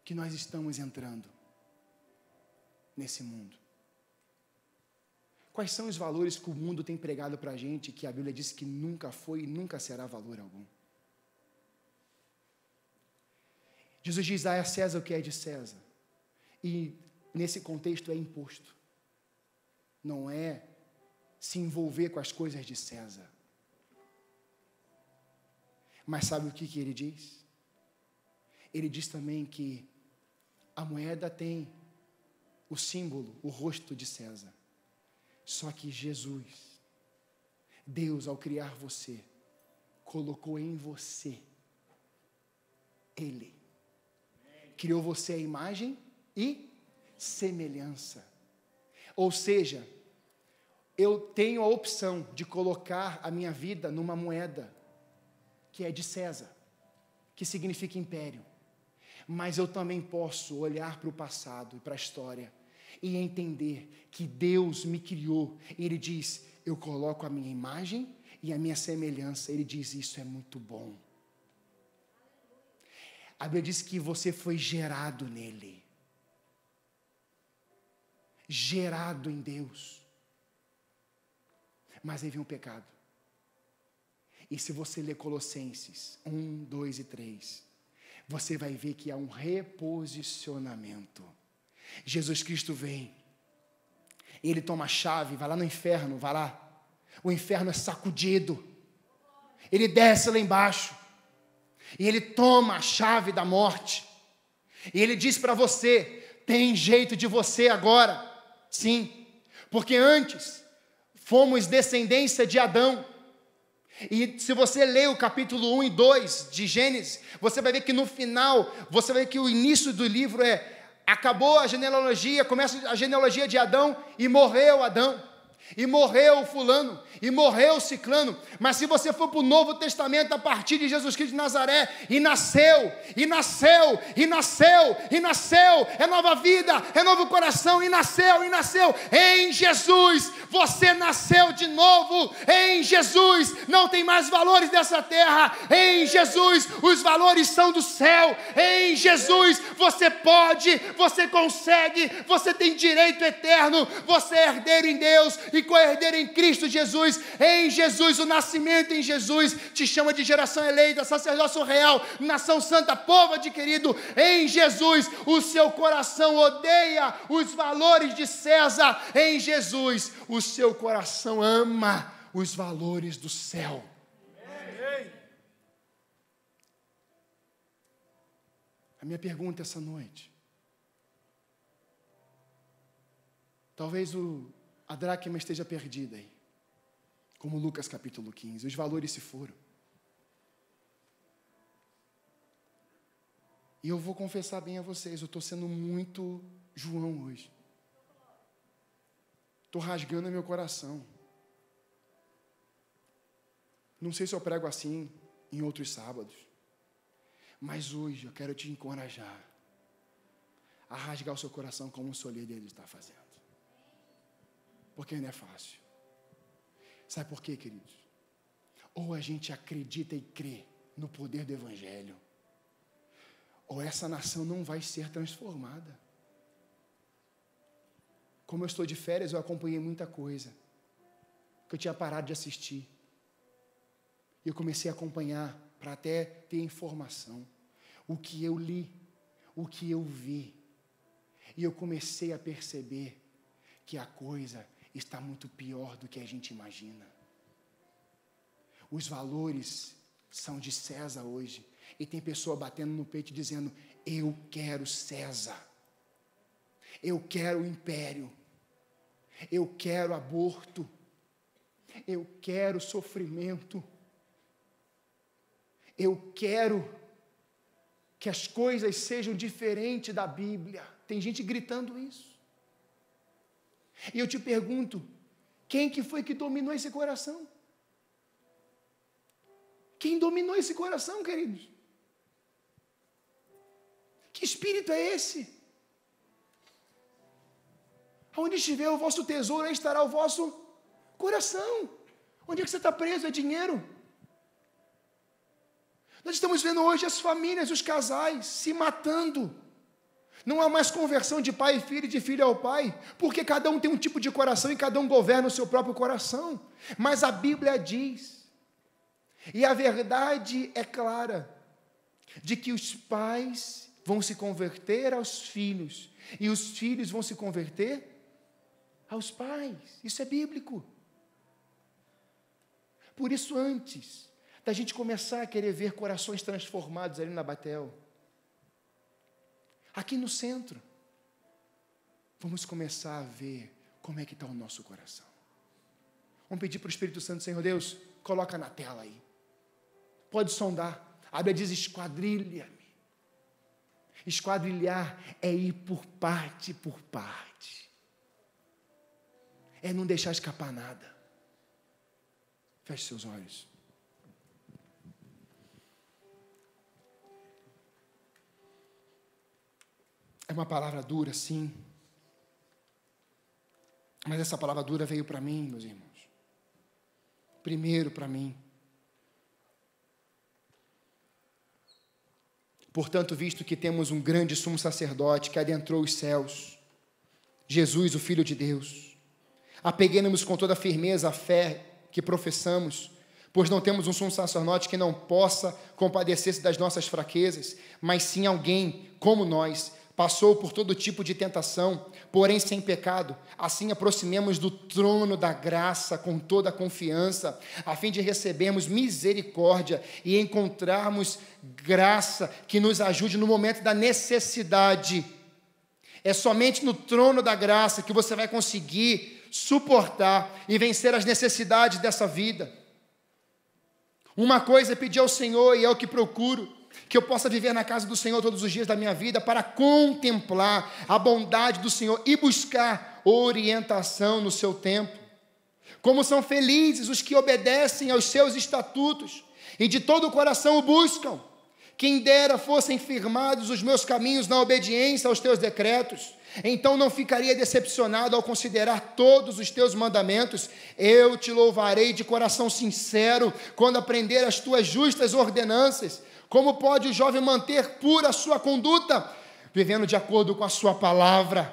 que nós estamos entrando nesse mundo? Quais são os valores que o mundo tem pregado para a gente, que a Bíblia diz que nunca foi e nunca será valor algum? Jesus diz: a César o que é de César. E nesse contexto é imposto. Não é se envolver com as coisas de César. Mas sabe o que ele diz? Ele diz também que a moeda tem o símbolo, o rosto de César. Só que Jesus, Deus, ao criar você, colocou em você Ele. Criou você a imagem e semelhança. Ou seja, eu tenho a opção de colocar a minha vida numa moeda que é de César, que significa império. Mas eu também posso olhar para o passado e para a história e entender que Deus me criou. E Ele diz, eu coloco a minha imagem e a minha semelhança. Ele diz, isso é muito bom. A Bíblia diz que você foi gerado nele. Gerado em Deus. Mas aí vem o pecado. E se você ler Colossenses 1, 2 e 3, você vai ver que há um reposicionamento. Jesus Cristo vem, Ele toma a chave, vai lá no inferno, vai lá. O inferno é sacudido. Ele desce lá embaixo. E Ele toma a chave da morte. E Ele diz para você, tem jeito de você agora. Sim, porque antes fomos descendência de Adão. E se você ler o capítulo 1 e 2 de Gênesis, você vai ver que no final, você vai ver que o início do livro acabou a genealogia, começa a genealogia de Adão, e morreu Adão, e morreu fulano, e morreu ciclano. Mas se você for para o Novo Testamento, a partir de Jesus Cristo de Nazaré, e nasceu, e nasceu, e nasceu, e nasceu, é nova vida, é novo coração, e nasceu, em Jesus, você nasceu de novo, em Jesus, não tem mais valores dessa terra, em Jesus, os valores são do céu, em Jesus, você pode, você consegue, você tem direito eterno, você é herdeiro em Deus, e co-herdeiro em Cristo Jesus, em Jesus, o nascimento em Jesus, te chama de geração eleita, sacerdócio real, nação santa, povo adquirido, em Jesus, o seu coração odeia os valores de César, em Jesus, o seu coração ama os valores do céu. A minha pergunta essa noite, talvez a dracma esteja perdida aí, como Lucas capítulo 15, os valores se foram. E eu vou confessar bem a vocês, eu estou sendo muito João hoje. Estou rasgando meu coração. Não sei se eu prego assim em outros sábados, mas hoje eu quero te encorajar a rasgar o seu coração como o seu líder está fazendo. Porque não é fácil. Sabe por quê, queridos? Ou a gente acredita e crê no poder do Evangelho, ou essa nação não vai ser transformada. Como eu estou de férias, eu acompanhei muita coisa que eu tinha parado de assistir. E eu comecei a acompanhar para até ter informação. O que eu li, o que eu vi. E eu comecei a perceber que a coisa está muito pior do que a gente imagina. Os valores são de César hoje. E tem pessoa batendo no peito dizendo, eu quero César. Eu quero o império. Eu quero aborto. Eu quero sofrimento. Eu quero que as coisas sejam diferentes da Bíblia. Tem gente gritando isso. E eu te pergunto, quem que foi que dominou esse coração? Quem dominou esse coração, queridos? Que espírito é esse? Onde estiver o vosso tesouro, aí estará o vosso coração. Onde é que você está preso? É dinheiro? Nós estamos vendo hoje as famílias, os casais se matando. Não há mais conversão de pai e filho, de filho ao pai, porque cada um tem um tipo de coração e cada um governa o seu próprio coração. Mas a Bíblia diz, e a verdade é clara, de que os pais vão se converter aos filhos, e os filhos vão se converter aos pais. Isso é bíblico. Por isso, antes da gente começar a querer ver corações transformados ali na Batel, aqui no centro, vamos começar a ver como é que está o nosso coração. Vamos pedir para o Espírito Santo, Senhor Deus, coloca na tela aí. Pode sondar. A Bíblia diz, esquadrilha-me. Esquadrilhar é ir por parte. É não deixar escapar nada. Feche seus olhos. É uma palavra dura, sim. Mas essa palavra dura veio para mim, meus irmãos. Primeiro para mim. Portanto, visto que temos um grande sumo sacerdote que adentrou os céus, Jesus, o Filho de Deus, apeguemos-nos com toda a firmeza à fé que professamos, pois não temos um sumo sacerdote que não possa compadecer-se das nossas fraquezas, mas sim alguém como nós, passou por todo tipo de tentação, porém sem pecado. Assim aproximemos do trono da graça com toda a confiança, a fim de recebermos misericórdia e encontrarmos graça que nos ajude no momento da necessidade. É somente no trono da graça que você vai conseguir suportar e vencer as necessidades dessa vida. Uma coisa é pedir ao Senhor, e é o que procuro, que eu possa viver na casa do Senhor todos os dias da minha vida, para contemplar a bondade do Senhor e buscar orientação no seu tempo. Como são felizes os que obedecem aos seus estatutos e de todo o coração o buscam. Quem dera fossem firmados os meus caminhos na obediência aos teus decretos, então não ficaria decepcionado ao considerar todos os teus mandamentos. Eu te louvarei de coração sincero quando aprender as tuas justas ordenanças. Como pode o jovem manter pura a sua conduta? Vivendo de acordo com a sua palavra.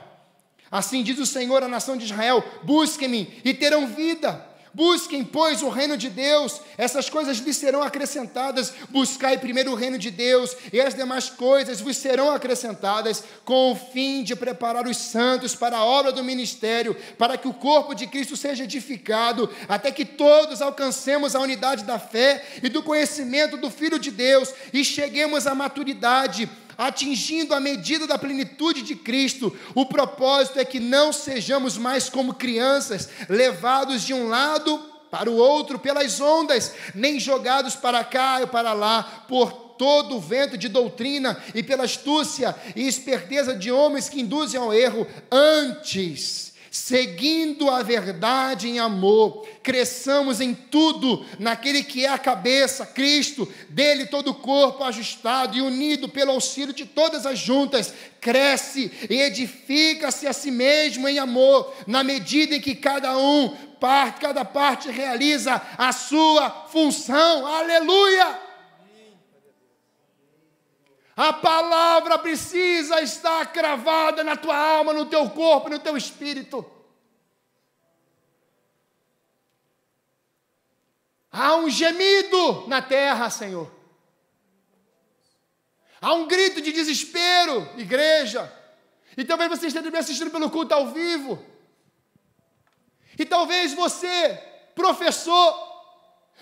Assim diz o Senhor à nação de Israel: busquem-me e terão vida. Busquem, pois, o reino de Deus, essas coisas lhes serão acrescentadas. Buscai primeiro o reino de Deus, e as demais coisas vos serão acrescentadas, com o fim de preparar os santos para a obra do ministério, para que o corpo de Cristo seja edificado, até que todos alcancemos a unidade da fé e do conhecimento do Filho de Deus, e cheguemos à maturidade, atingindo a medida da plenitude de Cristo. O propósito é que não sejamos mais como crianças, levados de um lado para o outro pelas ondas, nem jogados para cá e para lá por todo o vento de doutrina e pela astúcia e esperteza de homens que induzem ao erro. Antes, seguindo a verdade em amor, cresçamos em tudo naquele que é a cabeça, Cristo. Dele todo o corpo ajustado e unido pelo auxílio de todas as juntas, cresce e edifica-se a si mesmo em amor, na medida em que cada parte realiza a sua função. Aleluia! A palavra precisa estar cravada na tua alma, no teu corpo, no teu espírito. Há um gemido na terra, Senhor. Há um grito de desespero, igreja. E talvez você esteja me assistindo pelo culto ao vivo. E talvez você, professor,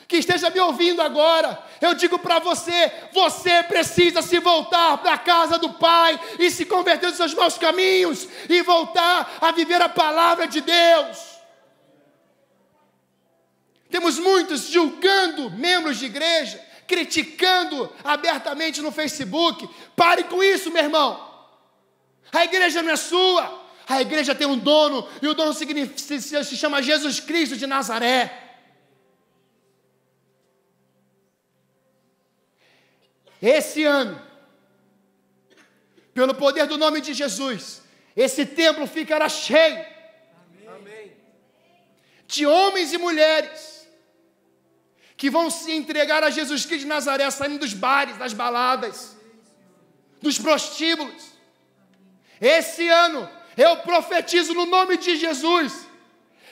que esteja me ouvindo agora, eu digo para você, você precisa se voltar para a casa do Pai e se converter dos seus maus caminhos e voltar a viver a palavra de Deus. Temos muitos julgando membros de igreja, criticando abertamente no Facebook. Pare com isso, meu irmão. A igreja não é sua, a igreja tem um dono, e o dono se chama Jesus Cristo de Nazaré. Esse ano, pelo poder do nome de Jesus, esse templo ficará cheio. Amém. De homens e mulheres que vão se entregar a Jesus Cristo de Nazaré, saindo dos bares, das baladas, dos prostíbulos. Esse ano, eu profetizo no nome de Jesus,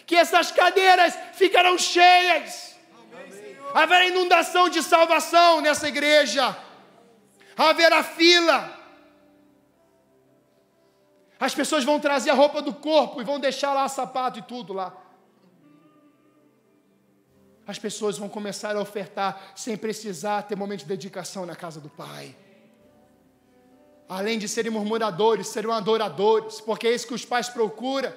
que essas cadeiras ficarão cheias. Amém. Haverá inundação de salvação nessa igreja. Haverá fila. As pessoas vão trazer a roupa do corpo e vão deixar lá sapato e tudo lá. As pessoas vão começar a ofertar sem precisar ter momento de dedicação na casa do Pai. Além de serem murmuradores, serão adoradores, porque é isso que os pais procuram.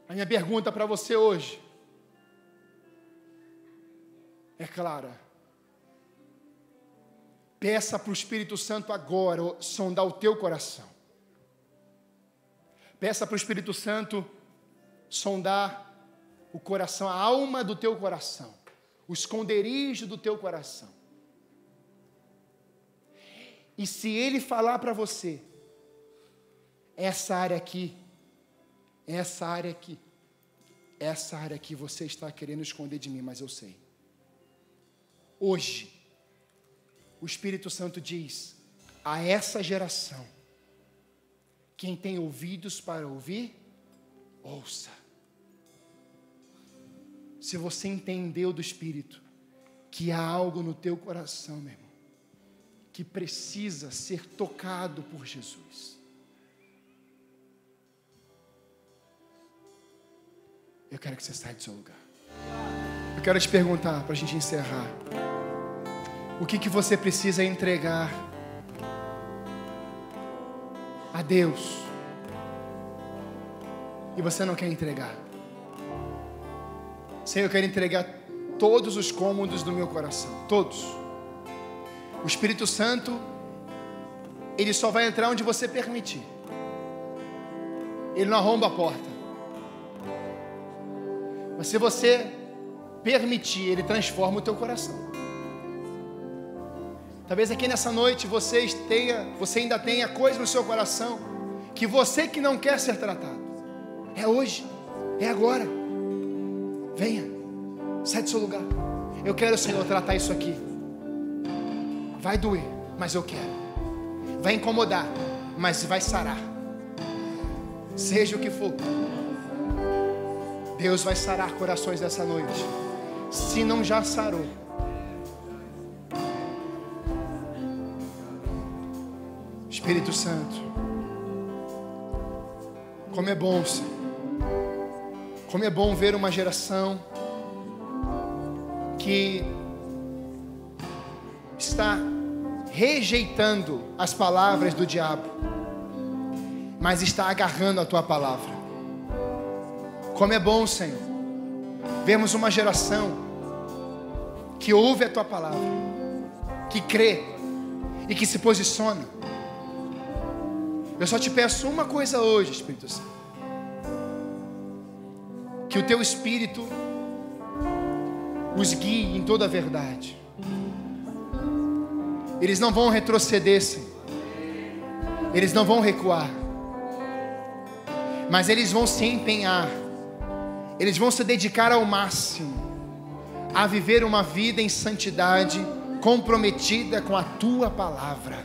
A minha pergunta para você hoje é clara. Peça para o Espírito Santo agora sondar o teu coração. Peça para o Espírito Santo sondar o coração, a alma do teu coração, o esconderijo do teu coração. E se Ele falar para você, essa área aqui, você está querendo esconder de mim, mas eu sei. Hoje, o Espírito Santo diz a essa geração: quem tem ouvidos para ouvir, ouça. Se você entendeu do Espírito que há algo no teu coração, meu irmão, que precisa ser tocado por Jesus, eu quero que você saia do seu lugar. Eu quero te perguntar, para a gente encerrar, o que você precisa entregar a Deus e você não quer entregar? Senhor, eu quero entregar todos os cômodos do meu coração, todos. O Espírito Santo, Ele só vai entrar onde você permitir. Ele não arromba a porta. Mas se você permitir, Ele transforma o teu coração. Talvez aqui nessa noite você ainda tenha coisa no seu coração que você que não quer ser tratado. É hoje, é agora. Venha, sai do seu lugar. Eu quero, Senhor, tratar isso aqui. Vai doer, mas eu quero. Vai incomodar, mas vai sarar. Seja o que for, Deus vai sarar corações nessa noite. Se não já sarou, Espírito Santo, como é bom, Senhor. Como é bom ver uma geração que está rejeitando as palavras do diabo, mas está agarrando a tua palavra. Como é bom, Senhor, vermos uma geração que ouve a tua palavra, que crê e que se posiciona. Eu só te peço uma coisa hoje, Espírito Santo: que o teu Espírito os guie em toda a verdade. Eles não vão retroceder, Senhor. Eles não vão recuar, mas eles vão se empenhar. Eles vão se dedicar ao máximo a viver uma vida em santidade, comprometida com a tua palavra.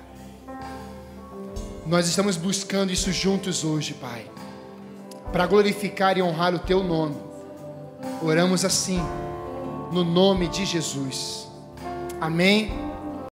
Nós estamos buscando isso juntos hoje, Pai, para glorificar e honrar o teu nome. Oramos assim, no nome de Jesus. Amém.